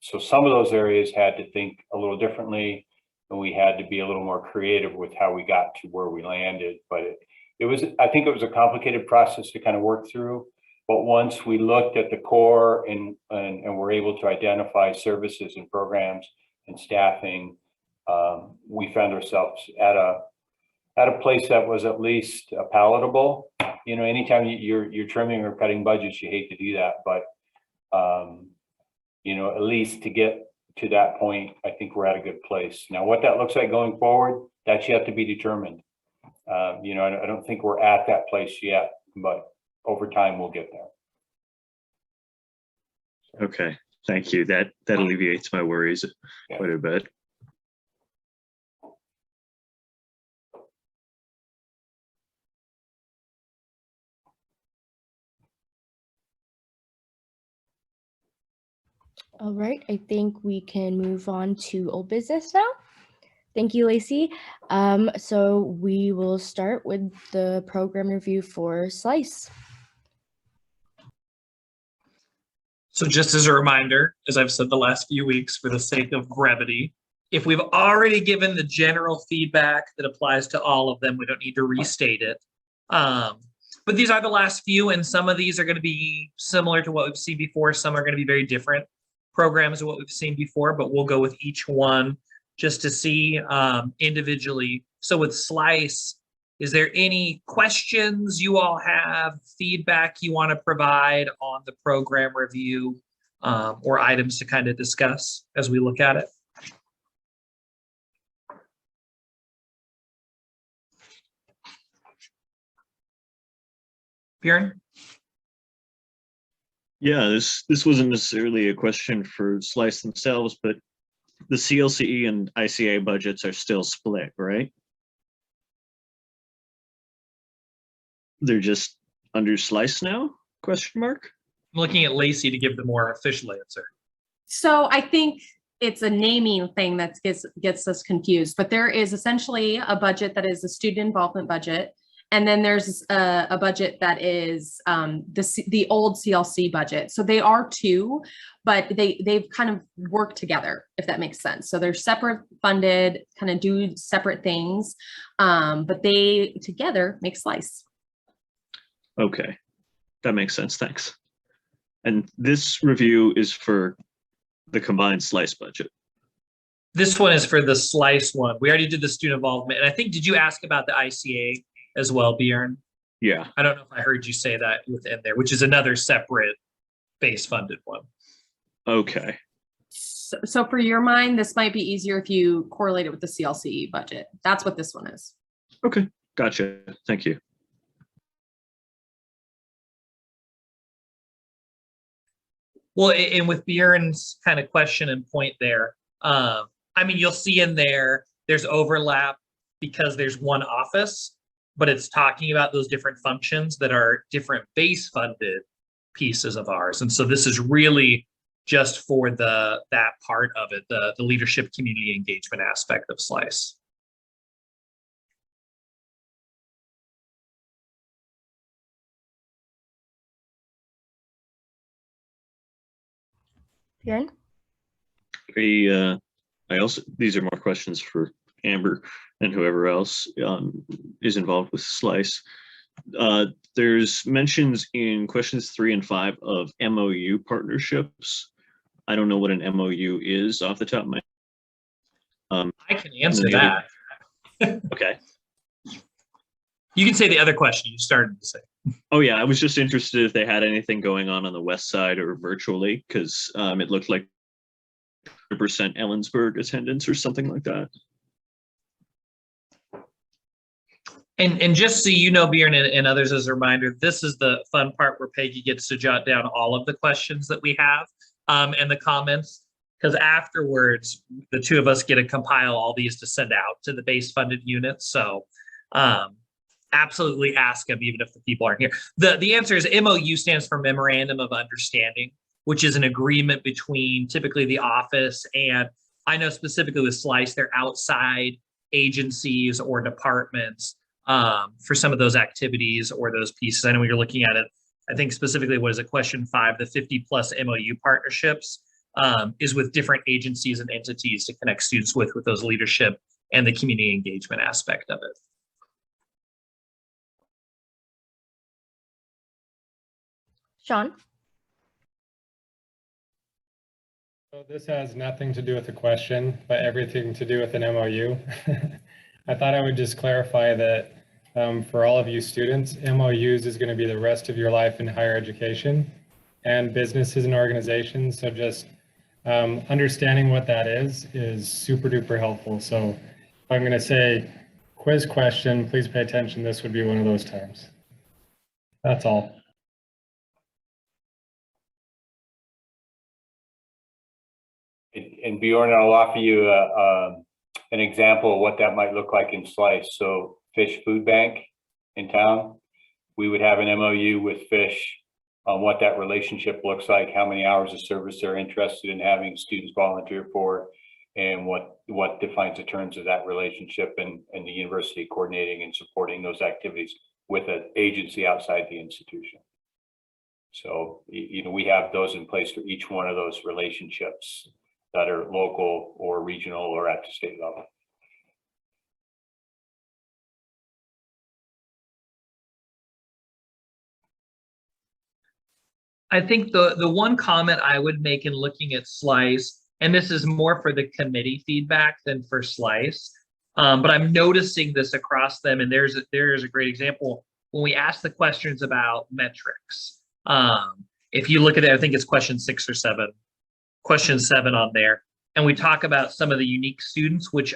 So some of those areas had to think a little differently, and we had to be a little more creative with how we got to where we landed. But I think it was a complicated process to kind of work through. But once we looked at the core and were able to identify services and programs and staffing, we found ourselves at a place that was at least palatable. Anytime you're trimming or cutting budgets, you hate to do that, but at least to get to that point, I think we're at a good place. Now, what that looks like going forward, that's yet to be determined. I don't think we're at that place yet, but over time we'll get there. Okay, thank you. That alleviates my worries quite a bit. All right, I think we can move on to old business now. Thank you, Lacey. So we will start with the program review for SLICE. So just as a reminder, as I've said the last few weeks, for the sake of brevity, if we've already given the general feedback that applies to all of them, we don't need to restate it. But these are the last few, and some of these are going to be similar to what we've seen before. Some are going to be very different programs of what we've seen before, but we'll go with each one just to see individually. So with SLICE, is there any questions you all have, feedback you want to provide on the program review, or items to kind of discuss as we look at it? Bjorn? Yeah, this wasn't necessarily a question for SLICE themselves, but the CLCE and ICA budgets are still split, right? They're just under SLICE now? Question mark? I'm looking at Lacey to give the more official answer. So I think it's a naming thing that gets us confused, but there is essentially a budget that is a student involvement budget. And then there's a budget that is the old CLC budget. So they are two, but they've kind of worked together, if that makes sense. So they're separate funded, kind of do separate things, but they together make SLICE. Okay, that makes sense, thanks. And this review is for the combined SLICE budget. This one is for the SLICE one. We already did the student involvement. And I think, did you ask about the ICA as well, Bjorn? Yeah. I don't know if I heard you say that within there, which is another separate base funded one. Okay. So for your mind, this might be easier if you correlate it with the CLCE budget. That's what this one is. Okay, gotcha. Thank you. Well, and with Bjorn's kind of question and point there, I mean, you'll see in there's overlap because there's one office, but it's talking about those different functions that are different base funded pieces of ours. And so this is really just for that part of it, the leadership community engagement aspect of SLICE. Bjorn? I also, these are more questions for Amber and whoever else is involved with SLICE. There's mentions in questions 3 and 5 of MOU partnerships. I don't know what an MOU is off the top of my head. I can answer that. Okay. You can say the other question you started to say. Oh yeah, I was just interested if they had anything going on the west side or virtually, because it looked like 100% Ellensburg attendance or something like that. And just so you know, Bjorn, and others as a reminder, this is the fun part where Peggy gets to jot down all of the questions that we have and the comments, because afterwards, the two of us get to compile all these to send out to the base funded units. So absolutely ask them, even if the people aren't here. The answer is MOU stands for Memorandum of Understanding, which is an agreement between typically the office and, I know specifically with SLICE, they're outside agencies or departments for some of those activities or those pieces. I know when you're looking at it, I think specifically, what is it, question 5, the 50+ MOU partnerships is with different agencies and entities to connect students with those leadership and the community engagement aspect of it. Sean? So this has nothing to do with the question, but everything to do with an MOU. I thought I would just clarify that for all of you students, MOUs is going to be the rest of your life in higher education and businesses and organizations. So just understanding what that is super duper helpful. So if I'm going to say quiz question, please pay attention. This would be one of those times. That's all. And Bjorn, I'll offer you an example of what that might look like in SLICE. So Fish Food Bank in town, we would have an MOU with Fish on what that relationship looks like, how many hours of service they're interested in having students volunteer for, and what defines the terms of that relationship, and the university coordinating and supporting those activities with an agency outside the institution. So, you know, we have those in place for each one of those relationships that are local or regional or at the state level. I think the one comment I would make in looking at SLICE, and this is more for the committee feedback than for SLICE, but I'm noticing this across them, and there's a great example when we ask the questions about metrics. If you look at it, I think it's question 6 or 7, question 7 on there, and we talk about some of the unique students, which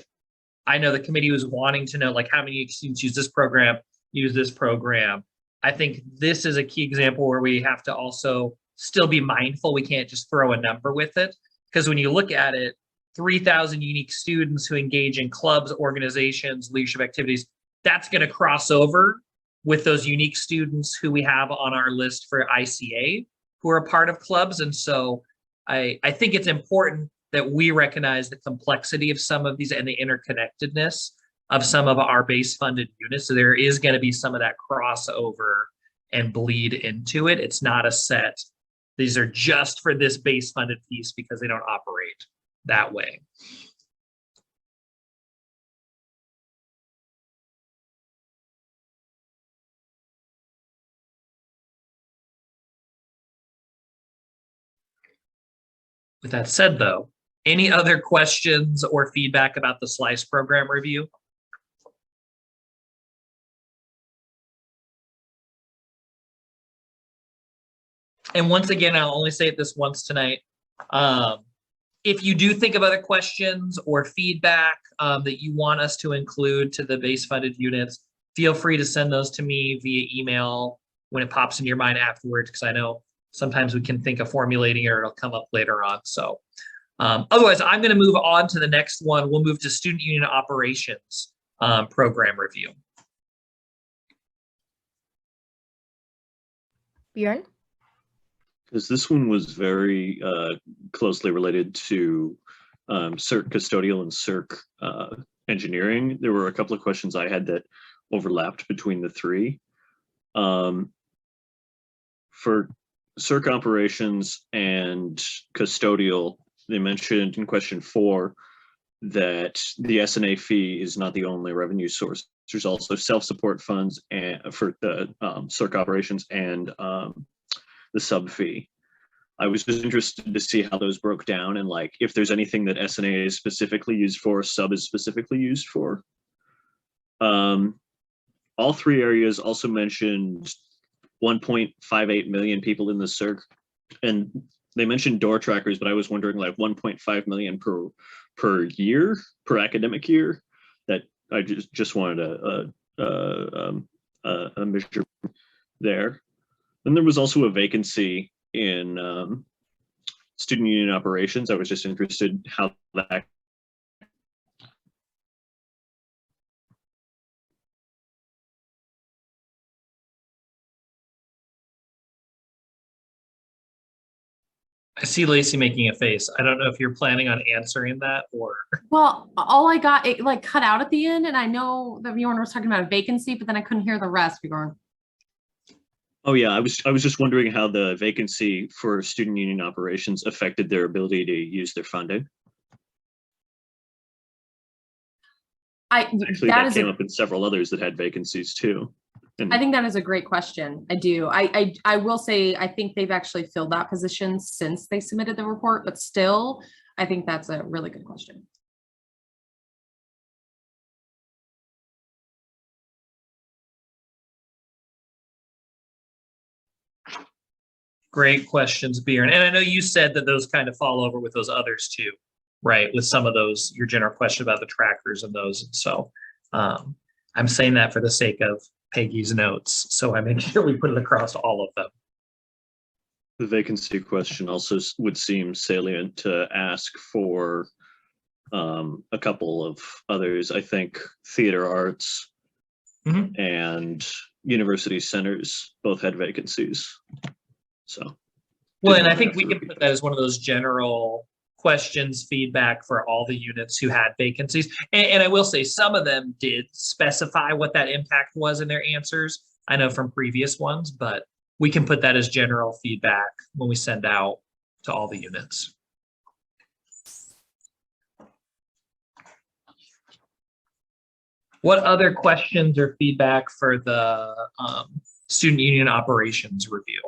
I know the committee was wanting to know, like how many students use this program, use this program. I think this is a key example where we have to also still be mindful. We can't just throw a number with it, because when you look at it, 3,000 unique students who engage in clubs, organizations, leadership activities, that's going to cross over with those unique students who we have on our list for ICA who are a part of clubs. And so I think it's important that we recognize the complexity of some of these and the interconnectedness of some of our base funded units. So there is going to be some of that crossover and bleed into it. It's not a set. These are just for this base funded piece because they don't operate that way. With that said, though, any other questions or feedback about the SLICE program review? And once again, I'll only say it this once tonight. If you do think of other questions or feedback that you want us to include to the base funded units, feel free to send those to me via email when it pops into your mind afterwards, because I know sometimes we can think of formulating it or it'll come up later on. So otherwise, I'm going to move on to the next one. We'll move to Student Union Operations program review. Bjorn? Because this one was very closely related to CERC custodial and CERC engineering. There were a couple of questions I had that overlapped between the three. For CERC operations and custodial, they mentioned in question 4 that the S&A fee is not the only revenue source. There's also self-support funds and for the CERC operations and the sub fee. I was just interested to see how those broke down and like if there's anything that S&A is specifically used for, sub is specifically used for. All three areas also mentioned 1.58 million people in the CERC, and they mentioned door trackers, but I was wondering like 1.5 million per year, per academic year. That I just wanted a measure there. Then there was also a vacancy in student union operations. I was just interested how that. I see Lacey making a face. I don't know if you're planning on answering that or. Well, all I got, it like cut out at the end, and I know that Bjorn was talking about a vacancy, but then I couldn't hear the rest, Bjorn. Oh yeah, I was just wondering how the vacancy for student union operations affected their ability to use their funding. Actually, that came up in several others that had vacancies too. I think that is a great question. I do. I will say, I think they've actually filled that position since they submitted the report, but still, I think that's a really good question. Great questions, Bjorn. And I know you said that those kind of fall over with those others too, right? With some of those, your general question about the trackers and those. So I'm saying that for the sake of Peggy's notes. So I make sure we put it across all of them. The vacancy question also would seem salient to ask for a couple of others. I think theater arts and university centers both had vacancies. So, well, and I think we can put that as one of those general questions, feedback for all the units who had vacancies. And I will say some of them did specify what that impact was in their answers. I know from previous ones, but we can put that as general feedback when we send out to all the units. What other questions or feedback for the student union operations review?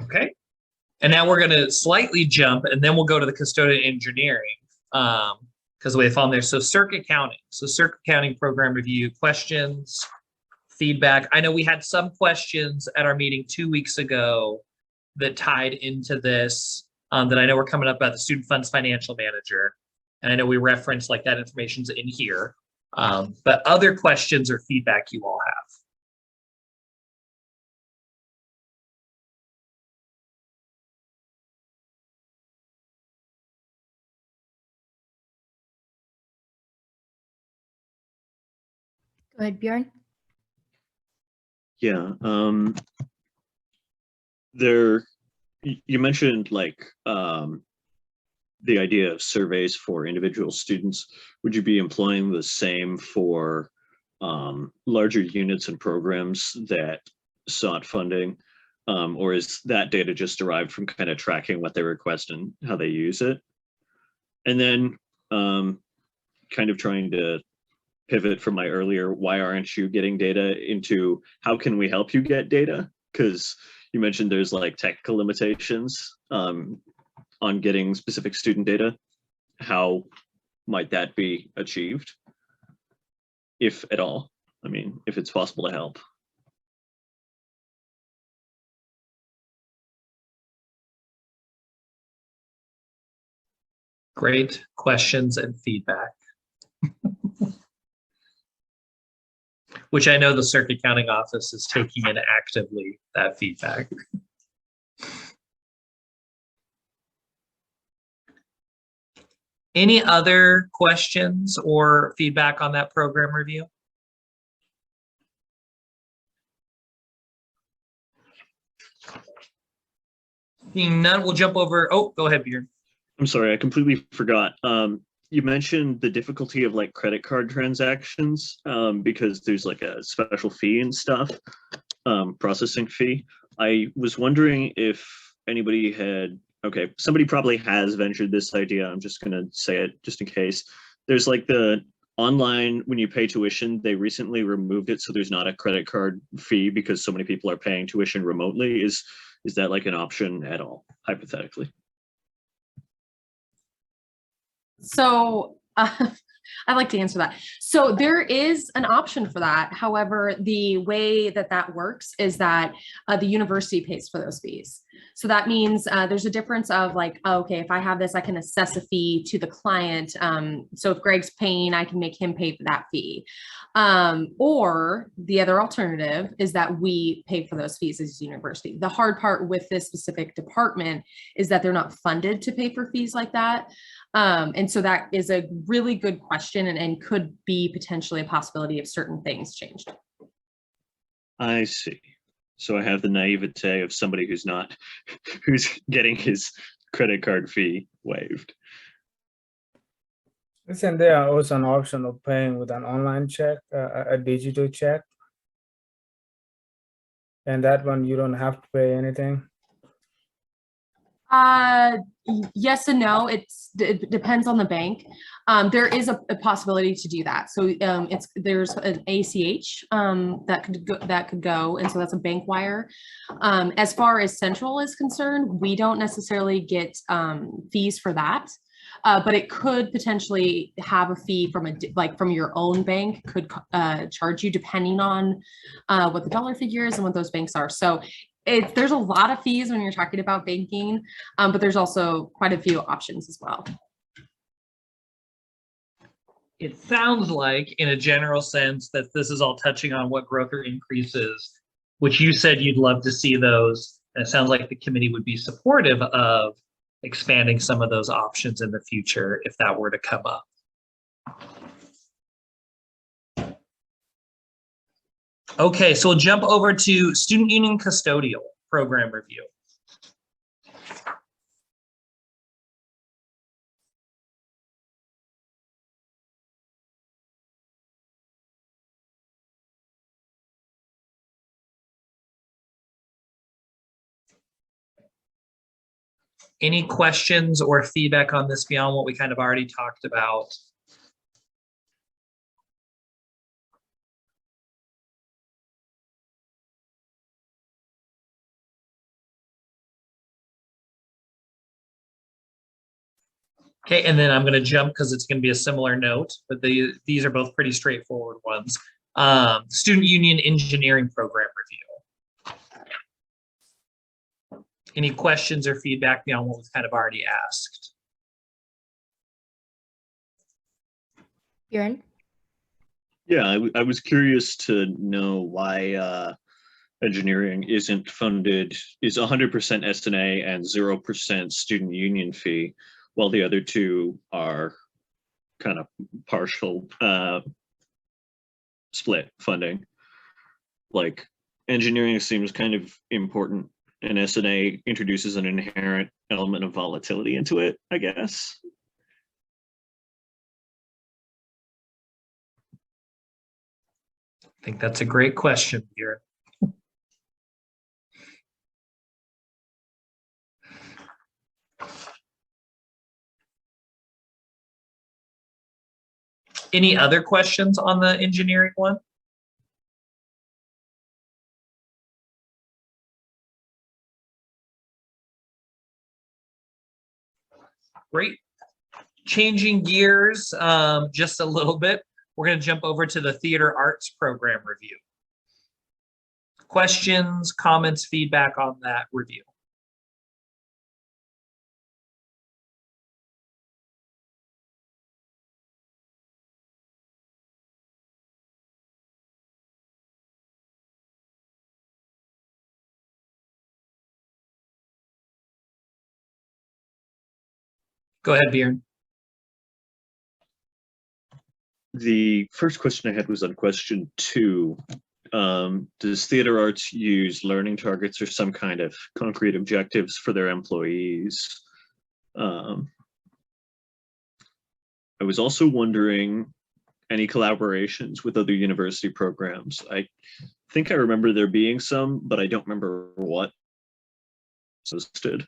Okay, and now we're going to slightly jump and then we'll go to the custodial engineering because the way it's on there. So CERC accounting. So CERC accounting program review questions, feedback. I know we had some questions at our meeting 2 weeks ago that tied into this that I know we're coming up about the student funds financial manager. And I know we referenced like that information's in here, but other questions or feedback you all have. Go ahead, Bjorn. Yeah, you mentioned like the idea of surveys for individual students. Would you be employing the same for larger units and programs that sought funding? Or is that data just derived from kind of tracking what they request and how they use it? And then kind of trying to pivot from my earlier, why aren't you getting data, into how can we help you get data? Because you mentioned there's like technical limitations on getting specific student data. How might that be achieved, if at all? I mean, if it's possible to help. Great questions and feedback. Which I know the CERC accounting office is taking in actively, that feedback. Any other questions or feedback on that program review? Seeing none, we'll jump over. Oh, go ahead, Bjorn. I'm sorry, I completely forgot. You mentioned the difficulty of like credit card transactions because there's like a special fee and stuff, processing fee. I was wondering if anybody had, okay, somebody probably has ventured this idea. I'm just going to say it just in case. There's like the online, when you pay tuition, they recently removed it so there's not a credit card fee because so many people are paying tuition remotely. Is that like an option at all, hypothetically? So I'd like to answer that. So there is an option for that. However, the way that that works is that the university pays for those fees. So that means there's a difference of like, oh, okay, if I have this, I can assess a fee to the client. So if Greg's paying, I can make him pay for that fee. Or the other alternative is that we pay for those fees as a university. The hard part with this specific department is that they're not funded to pay for fees like that. And so that is a really good question and could be potentially a possibility if certain things changed. I see. So I have the naivete of somebody who's not, who's getting his credit card fee waived. Isn't there also an option of paying with an online check, a digital check? And that one, you don't have to pay anything? Yes and no. It depends on the bank. There is a possibility to do that. So there's an ACH that could go, and so that's a bank wire. As far as Central is concerned, we don't necessarily get fees for that. But it could potentially have a fee from your own bank could charge you depending on what the dollar figure is and what those banks are. So there's a lot of fees when you're talking about banking, but there's also quite a few options as well. It sounds like, in a general sense, that this is all touching on what growth or increases, which you said you'd love to see those. And it sounds like the committee would be supportive of expanding some of those options in the future if that were to come up. Okay, so we'll jump over to Student Union Custodial Program Review. Any questions or feedback on this beyond what we kind of already talked about? Okay, and then I'm going to jump because it's going to be a similar note, but these are both pretty straightforward ones. Student Union Engineering Program Review. Any questions or feedback beyond what was kind of already asked? Bjorn? Yeah, I was curious to know why engineering isn't funded, is 100% S&A and 0% student union fee, while the other two are kind of partial split funding. Like engineering seems kind of important, and S&A introduces an inherent element of volatility into it, I guess. I think that's a great question here. Any other questions on the engineering one? Great. Changing gears just a little bit, we're going to jump over to the Theater Arts Program Review. Questions, comments, feedback on that review? Go ahead, Bjorn. the first question I had was on question 2. Does theater arts use learning targets or some kind of concrete objectives for their employees? I was also wondering any collaborations with other university programs. I think I remember there being some, but I don't remember what existed.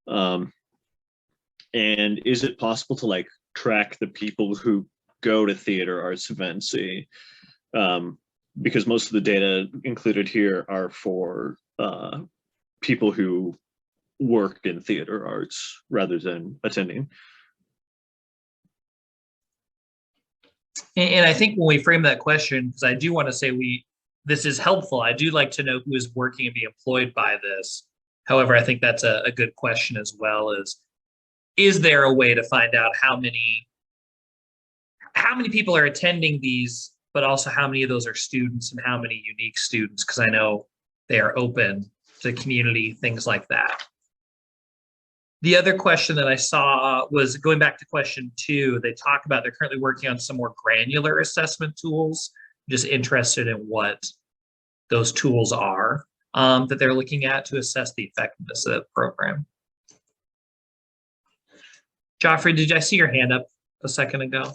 And is it possible to like track the people who go to theater arts events? Because most of the data included here are for people who work in theater arts rather than attending. And I think when we frame that question, because I do want to say this is helpful. I do like to know who is working and be employed by this. However, I think that's a good question as well. Is there a way to find out how many people are attending these, but also how many of those are students and how many unique students? Because I know they are open to community, things like that. The other question that I saw was going back to question 2. They talk about they're currently working on some more granular assessment tools. I'm just interested in what those tools are that they're looking at to assess the effectiveness of the program. Joffrey, did I see your hand up a second ago?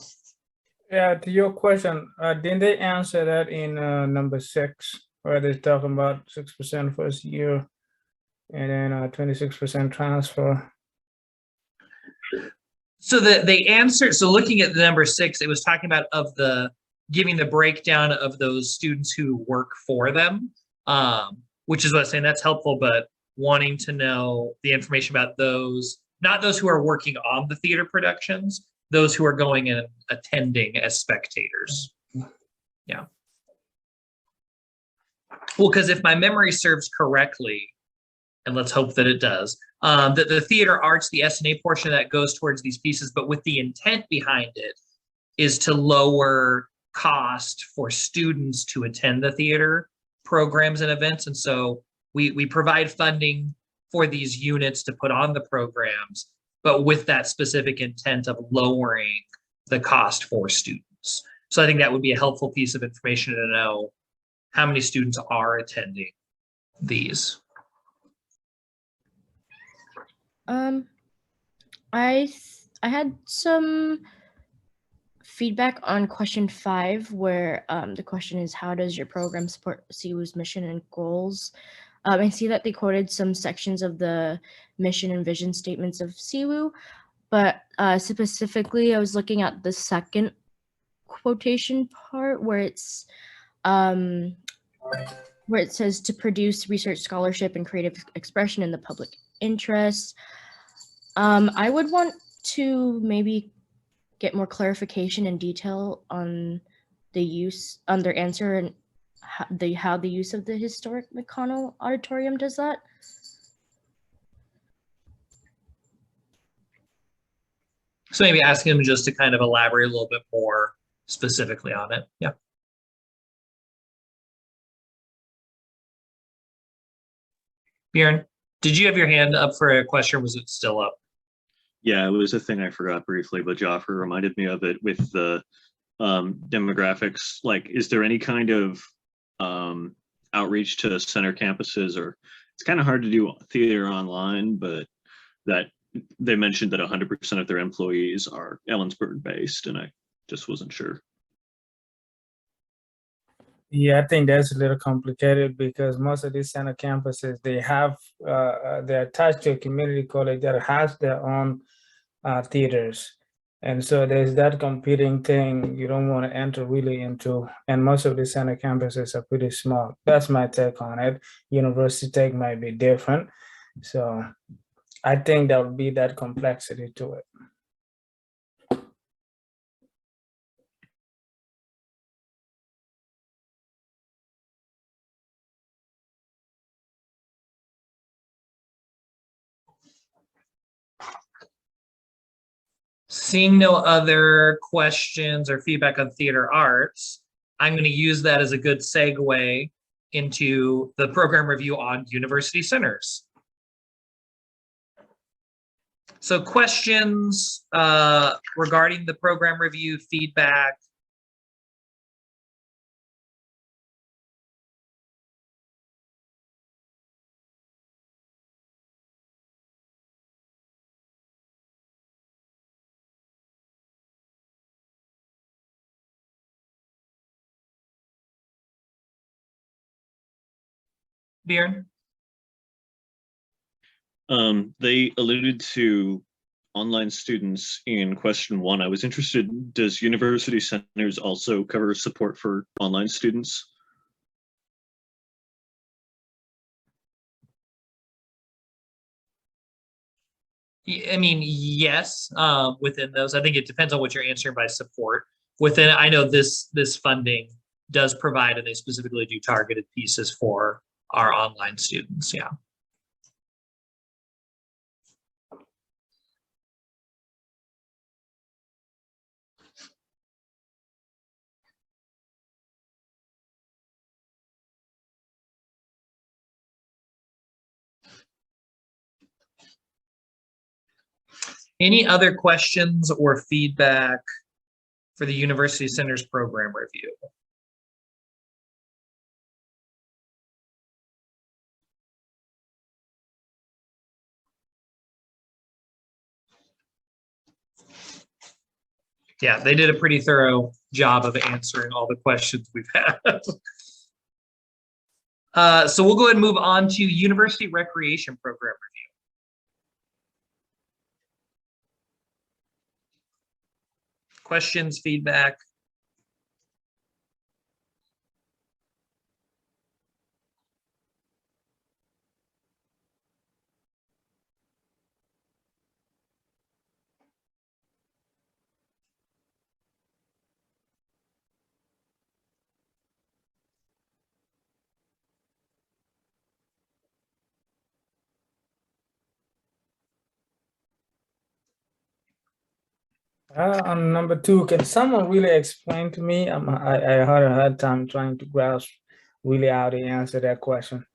Yeah, to your question, didn't they answer that in number 6, where they're talking about 6% first year and then 26% transfer? So they answered, so looking at the number 6, it was talking about giving the breakdown of those students who work for them, which is what I'm saying, that's helpful, but wanting to know the information about those, not those who are working on the theater productions, those who are going and attending as spectators. Yeah. Well, because if my memory serves correctly, and let's hope that it does, that the theater arts, the S&A portion of that goes towards these pieces, but with the intent behind it is to lower cost for students to attend the theater programs and events. And so we provide funding for these units to put on the programs, but with that specific intent of lowering the cost for students. So I think that would be a helpful piece of information to know how many students are attending these. I had some feedback on question 5, where the question is, how does your program support CWU's mission and goals? I see that they quoted some sections of the mission and vision statements of CWU, but specifically, I was looking at the second quotation part where it says to produce research, scholarship, and creative expression in the public interest. I would want to maybe get more clarification and detail on their answer and how the use of the historic McConnell Auditorium does that. So maybe ask him just to kind of elaborate a little bit more specifically on it. Yeah. Bjorn, did you have your hand up for a question, or was it still up? Yeah, it was a thing I forgot briefly, but Joffrey reminded me of it with the demographics. Like, is there any kind of outreach to center campuses, or it's kind of hard to do theater online, but that they mentioned that 100% of their employees are Ellensburg based, and I just wasn't sure. Yeah, I think that's a little complicated because most of these center campuses, they're attached to a community college that has their own theaters. And so there's that competing thing you don't want to enter really into. And most of the center campuses are pretty small. That's my take on it. University Tech might be different. So I think there would be that complexity to it. Seeing no other questions or feedback on theater arts, I'm going to use that as a good segue into the program review on university centers. So questions regarding the program review, feedback, Bjorn? They alluded to online students in question 1. I was interested, does University Centers also cover support for online students? I mean, yes, within those, I think it depends on what you're answering by support. Within, I know this funding does provide, and they specifically do targeted pieces for our online students, yeah. Any other questions or feedback for the University Centers program review? Yeah, they did a pretty thorough job of answering all the questions we've had. So we'll go ahead and move on to University Recreation Program review. Questions, feedback? On number 2, can someone really explain to me? I had a hard time trying to grasp really how to answer that question.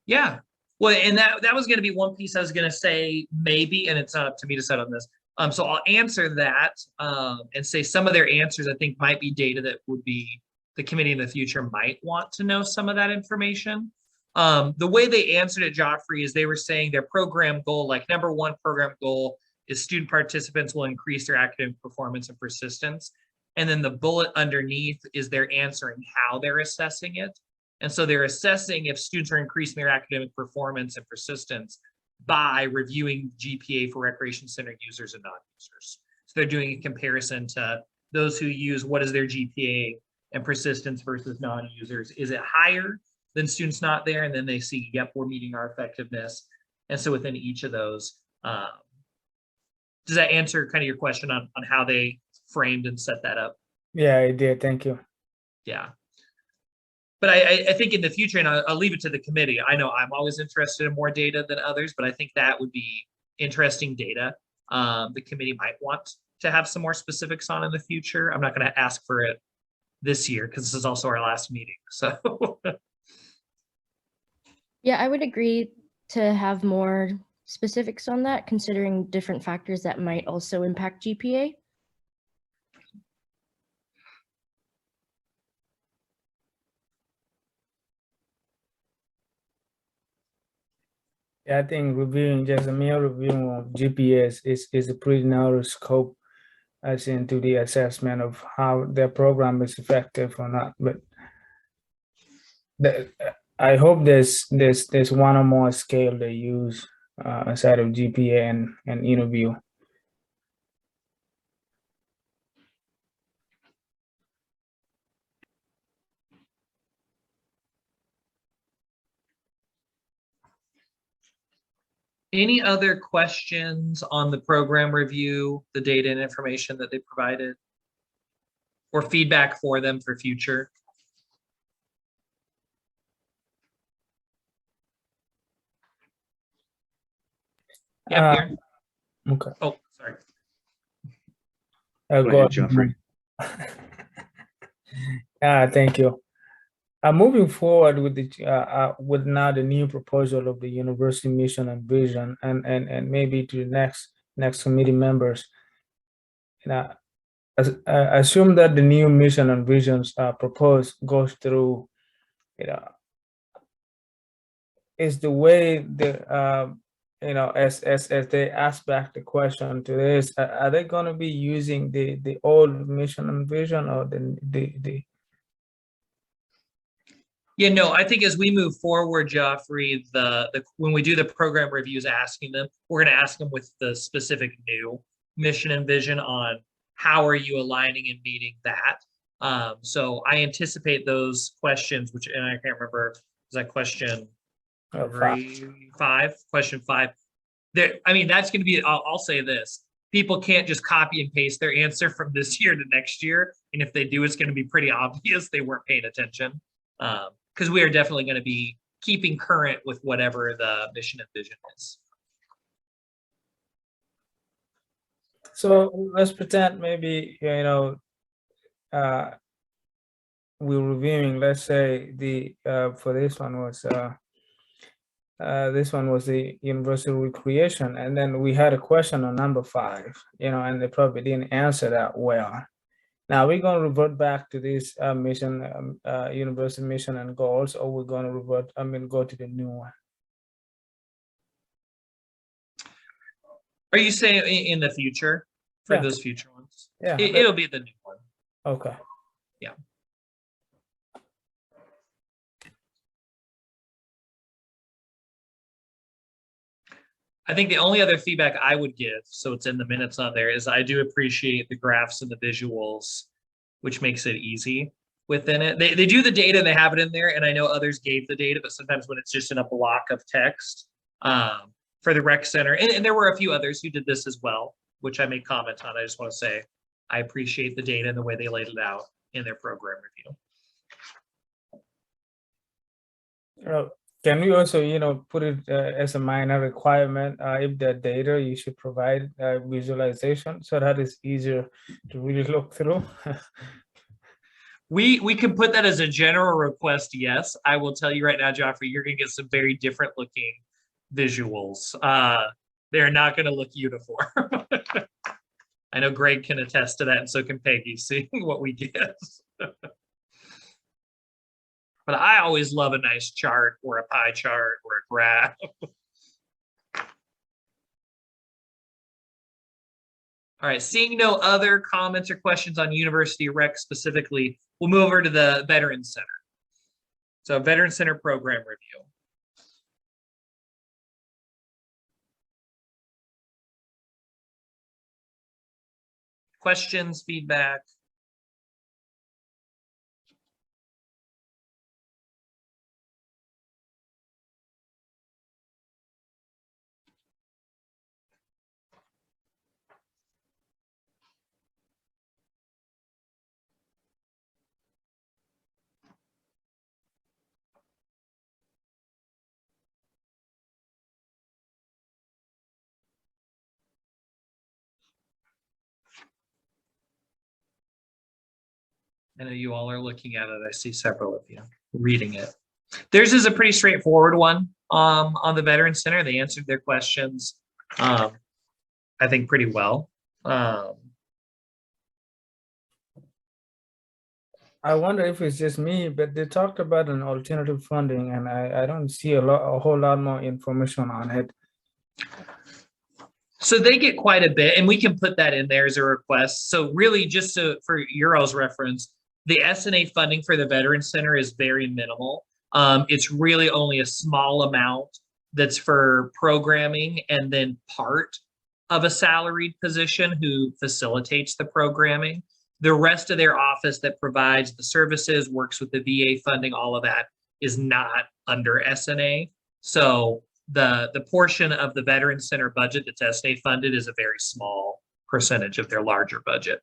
Yeah, well, and that was going to be one piece I was going to say maybe, and it's not up to me to set on this. So I'll answer that and say some of their answers I think might be data that would be the committee in the future might want to know some of that information. The way they answered it, Joffrey, is they were saying their program goal, like number 1 program goal is student participants will increase their academic performance and persistence. And then the bullet underneath is they're answering how they're assessing it. And so they're assessing if students are increasing their academic performance and persistence by reviewing GPA for recreation center users and non-users. So they're doing a comparison to those who use what is their GPA and persistence versus non-users. Is it higher than students not there? And then they see, yep, we're meeting our effectiveness. And so within each of those, does that answer kind of your question on how they framed and set that up? Yeah, it did. Thank you. Yeah. But I think in the future, and I'll leave it to the committee. I know I'm always interested in more data than others, but I think that would be interesting data. The committee might want to have some more specifics on in the future. I'm not going to ask for it this year because this is also our last meeting. So Yeah, I would agree to have more specifics on that, considering different factors that might also impact GPA. Yeah, I think reviewing just a mere review of GPS is a pretty narrow scope as into the assessment of how their program is effective or not. But I hope there's one or more scale they use aside of GPA and interview. any other questions on the program review, the data and information that they provided, or feedback for them for future? Yeah, Bjorn. Okay. Oh, sorry. Go ahead, Joffrey. Thank you. Moving forward with the with now the new proposal of the university mission and vision, and maybe to the next committee members. Assume that the new mission and visions proposed goes through. Is the way the as they ask back the question to this, are they going to be using the old mission and vision or the Yeah, no, I think as we move forward, Joffrey, when we do the program reviews, asking them, we're going to ask them with the specific new mission and vision on how are you aligning and meeting that. So I anticipate those questions, which, and I can't remember, is that question question 5. There, I mean, that's going to be, I'll say this, people can't just copy and paste their answer from this year to next year. And if they do, it's going to be pretty obvious they weren't paying attention. Because we are definitely going to be keeping current with whatever the mission and vision is. So let's pretend maybe, we're reviewing, let's say for this one was the universal recreation, and then we had a question on number 5, and they probably didn't answer that well. Now we're going to revert back to this mission, universal mission and goals, or we're going to go to the new one. Are you saying in the future for those future ones? Yeah, it'll be the new one. Okay. Yeah. I think the only other feedback I would give, so it's in the minutes on there, is I do appreciate the graphs and the visuals, which makes it easy within it. They do the data and they have it in there, and I know others gave the data, but sometimes when it's just in a block of text for the rec center, and there were a few others who did this as well, which I made comments on. I just want to say I appreciate the data and the way they laid it out in their program review. Can we also, put it as a minor requirement, if the data you should provide visualization so that it's easier to really look through? We can put that as a general request, yes. I will tell you right now, Joffrey, you're going to get some very different looking visuals. They're not going to look uniform. I know Greg can attest to that, and so can Peggy, seeing what we get. But I always love a nice chart or a pie chart or a graph. All right, seeing no other comments or questions on University Rec specifically, we'll move over to the Veterans Center. So Veterans Center program review. Questions, feedback? I know you all are looking at it. I see several of you reading it. Theirs is a pretty straightforward one on the Veterans Center. They answered their questions, I think, pretty well. I wonder if it's just me, but they talked about an alternative funding, and I don't see a whole lot more information on it. So they get quite a bit, and we can put that in there as a request. So really, just for your all's reference, the S&A funding for the Veterans Center is very minimal. It's really only a small amount that's for programming, and then part of a salaried position who facilitates the programming. The rest of their office that provides the services, works with the VA funding, all of that is not under S&A. So the portion of the Veterans Center budget that's S&A funded is a very small percentage of their larger budget.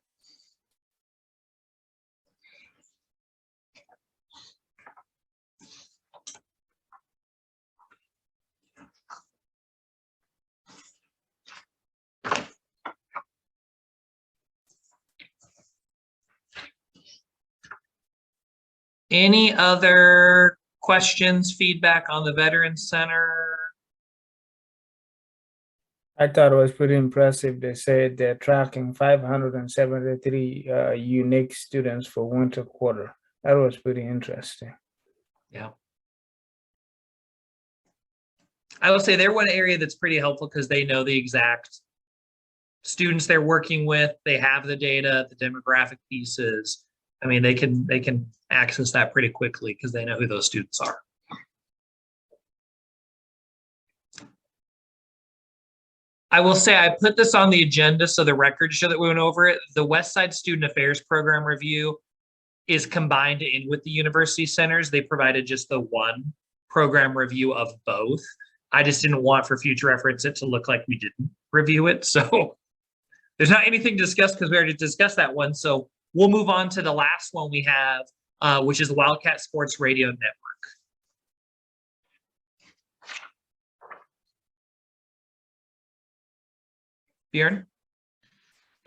Any other questions, feedback on the Veterans Center? I thought it was pretty impressive. They said they're tracking 573 unique students for winter quarter. That was pretty interesting. Yeah. I will say they're one area that's pretty helpful because they know the exact students they're working with. They have the data, the demographic pieces. I mean, they can access that pretty quickly because they know who those students are. I will say I put this on the agenda so the records show that we went over it. The West Side Student Affairs Program review is combined in with the university centers. They provided just the one program review of both. I just didn't want for future reference it to look like we didn't review it. So there's not anything to discuss because we already discussed that one. So we'll move on to the last one we have, which is the Wildcat Sports Radio Network. Bjorn?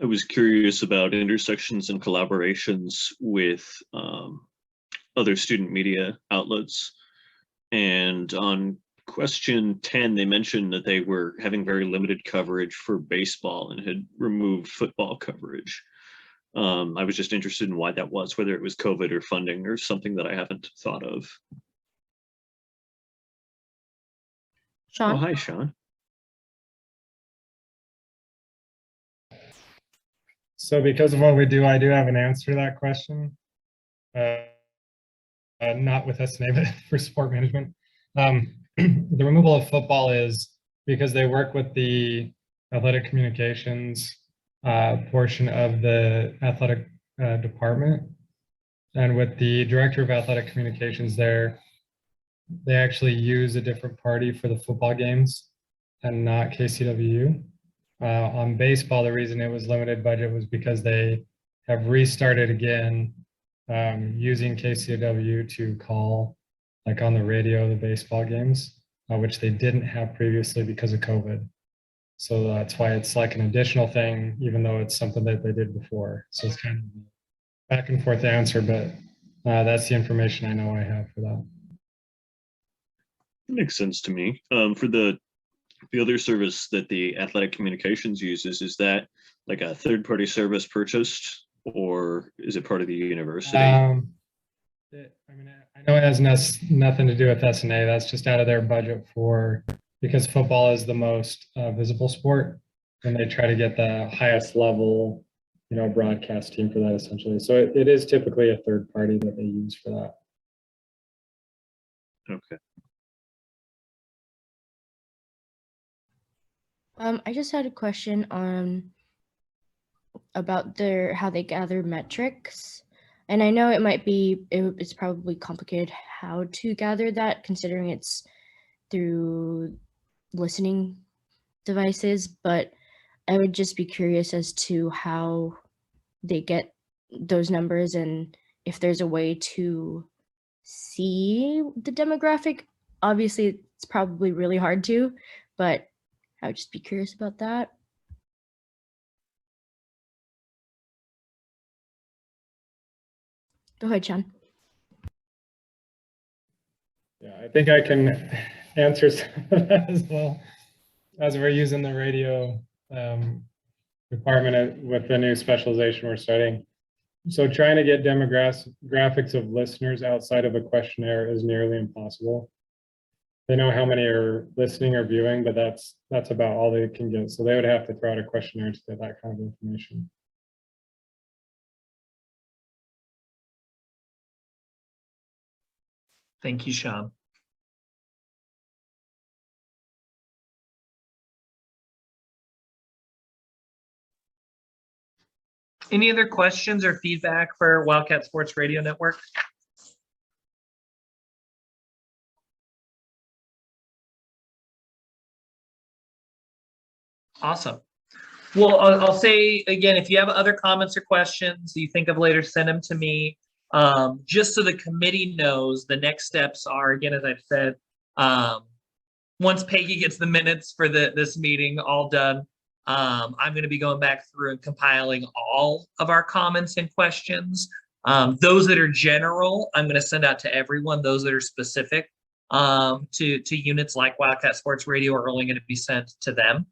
I was curious about intersections and collaborations with other student media outlets. And on question 10, they mentioned that they were having very limited coverage for baseball and had removed football coverage. I was just interested in why that was, whether it was COVID or funding or something that I haven't thought of. Sean? Oh, hi, Sean. So because of what we do, I do have an answer to that question. Not with S&A, but for sport management. The removal of football is because they work with the athletic communications portion of the athletic department. And with the director of athletic communications there, they actually use a different party for the football games and not KCWU. On baseball, the reason it was limited budget was because they have restarted again using KCW to call, like on the radio, the baseball games, which they didn't have previously because of COVID. So that's why it's like an additional thing, even though it's something that they did before. So it's kind of a back and forth answer, but that's the information I know I have for that. Makes sense to me. For the other service that the athletic communications uses, is that like a third-party service purchased, or is it part of the university? I mean, I know it has nothing to do with S&A. That's just out of their budget because football is the most visible sport, and they try to get the highest level, broadcast team for that essentially. So it is typically a third party that they use for that. Okay. I just had a question on about how they gather metrics. And I know it's probably complicated how to gather that, considering it's through listening devices, but I would just be curious as to how they get those numbers and if there's a way to see the demographic. Obviously, it's probably really hard to, but I would just be curious about that. Go ahead, Sean. Yeah, I think I can answer some of that as well, as we're using the radio department with the new specialization we're studying. So trying to get demographics of listeners outside of a questionnaire is nearly impossible. They know how many are listening or viewing, but that's about all they can get. So they would have to throw out a questionnaire to get that kind of information. Thank you, Sean. Any other questions or feedback for Wildcat Sports Radio Network? Awesome. Well, I'll say again, if you have other comments or questions you think of later, send them to me. Just so the committee knows, the next steps are, again, as I've said, once Peggy gets the minutes for this meeting all done, I'm going to be going back through and compiling all of our comments and questions. Those that are general, I'm going to send out to everyone. Those that are specific to units like Wildcat Sports Radio are only going to be sent to them.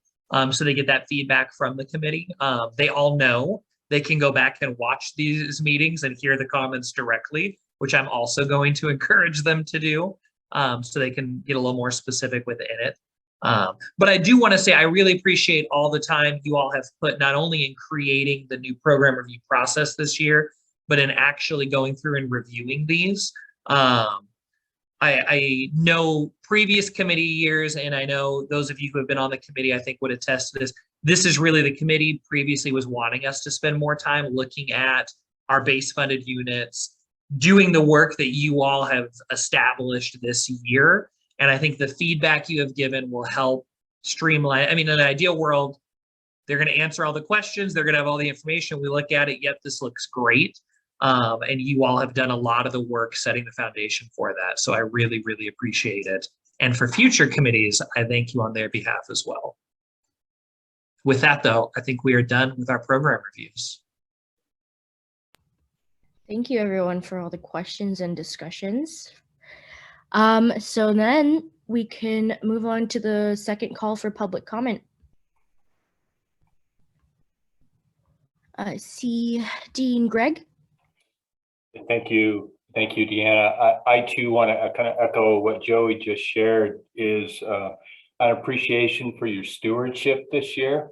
So they get that feedback from the committee. They all know they can go back and watch these meetings and hear the comments directly, which I'm also going to encourage them to do, so they can get a little more specific within it. But I do want to say I really appreciate all the time you all have put not only in creating the new program review process this year, but in actually going through and reviewing these. I know previous committee years, and I know those of you who have been on the committee, I think would attest to this. This is really the committee previously was wanting us to spend more time looking at our base funded units, doing the work that you all have established this year. And I think the feedback you have given will help streamline. I mean, in an ideal world, they're going to answer all the questions. They're going to have all the information. We look at it, yep, this looks great. And you all have done a lot of the work setting the foundation for that. So I really, really appreciate it. And for future committees, I thank you on their behalf as well. With that, though, I think we are done with our program reviews. Thank you, everyone, for all the questions and discussions. So then we can move on to the second call for public comment. I see Dean Gregg. Thank you. Thank you, Deanna. I too want to kind of echo what Joey just shared is an appreciation for your stewardship this year.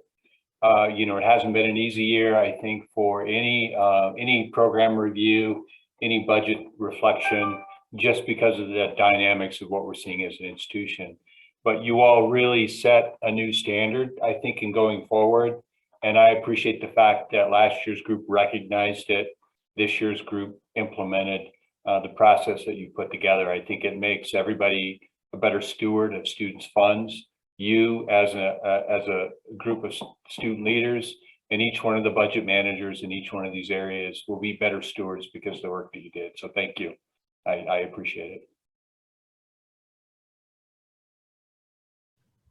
You know, it hasn't been an easy year, I think, for any program review, any budget reflection, just because of the dynamics of what we're seeing as an institution. But you all really set a new standard, I think, in going forward. And I appreciate the fact that last year's group recognized it. This year's group implemented the process that you put together. I think it makes everybody a better steward of students' funds. You as a group of student leaders and each one of the budget managers in each one of these areas will be better stewards because of the work that you did. So thank you. I appreciate it.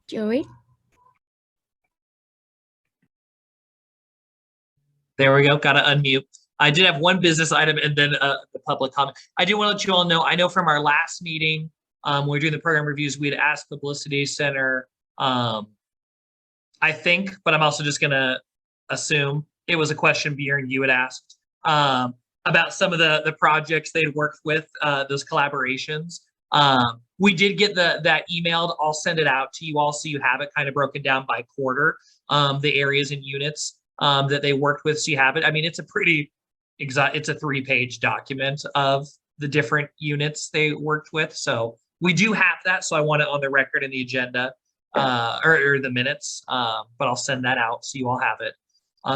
Joey. There we go. Got to unmute. I did have one business item and then the public comment. I do want to let you all know, I know from our last meeting, when we were doing the program reviews, we had asked Publicity Center, I think, but I'm also just going to assume it was a question Bjorn you had asked about some of the projects they had worked with, those collaborations. We did get that emailed. I'll send it out to you all so you have it kind of broken down by quarter, the areas and units that they worked with, so you have it. I mean, it's a pretty it's a 3-page document of the different units they worked with. So we do have that. So I want it on the record in the agenda or the minutes, but I'll send that out so you all have it.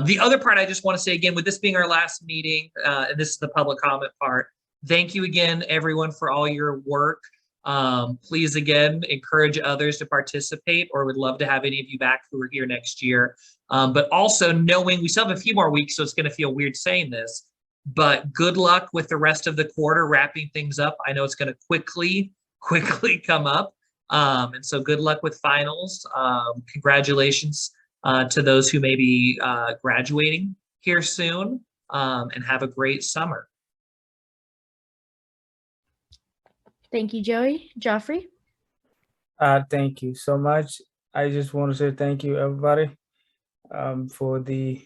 The other part I just want to say again, with this being our last meeting, and this is the public comment part, thank you again, everyone, for all your work. Please, again, encourage others to participate, or would love to have any of you back who are here next year. But also knowing we still have a few more weeks, so it's going to feel weird saying this, but good luck with the rest of the quarter, wrapping things up. I know it's going to quickly come up. And so good luck with finals. Congratulations to those who may be graduating here soon, and have a great summer. Thank you, Joey. Joffrey. Thank you so much. I just want to say thank you, everybody, for the,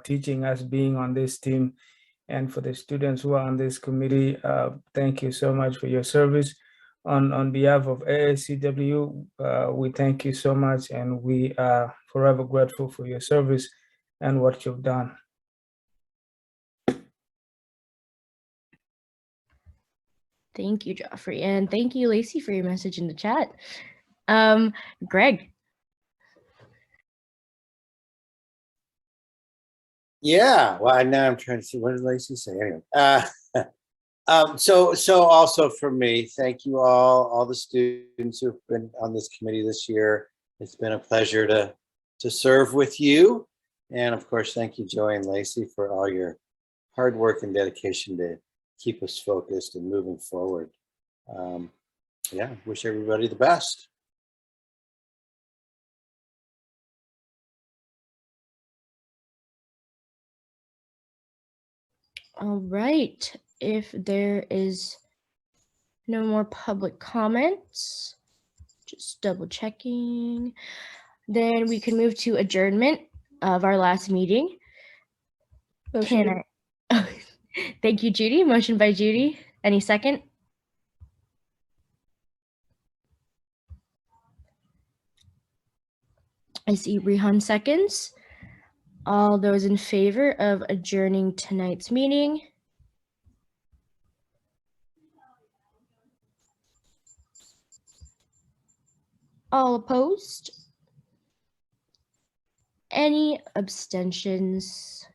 teaching us, being on this team, and for the students who are on this committee. Thank you so much for your service. On behalf of ASCW, we thank you so much, and we are forever grateful for your service and what you've done. Thank you, Joffrey. And thank you, Lacey, for your message in the chat. Greg. Yeah, well, now I'm trying to see, what did Lacey say? Anyway, so also for me, thank you all the students who've been on this committee this year. It's been a pleasure to serve with you. And of course, thank you, Joey and Lacey, for all your hard work and dedication to keep us focused and moving forward. Yeah, wish everybody the best. All right, if there is no more public comments, just double checking, then we can move to adjournment of our last meeting. Motion. Thank you, Judy. Motion by Judy. Any second? I see Rihan seconds. All those in favor of adjourning tonight's meeting? All opposed? Any abstentions?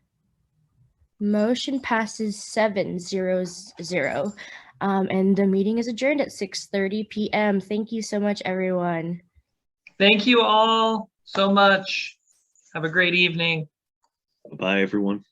Motion passes 7-0-0. And the meeting is adjourned at 6:30 p.m. Thank you so much, everyone. Thank you all so much. Have a great evening. Bye, everyone.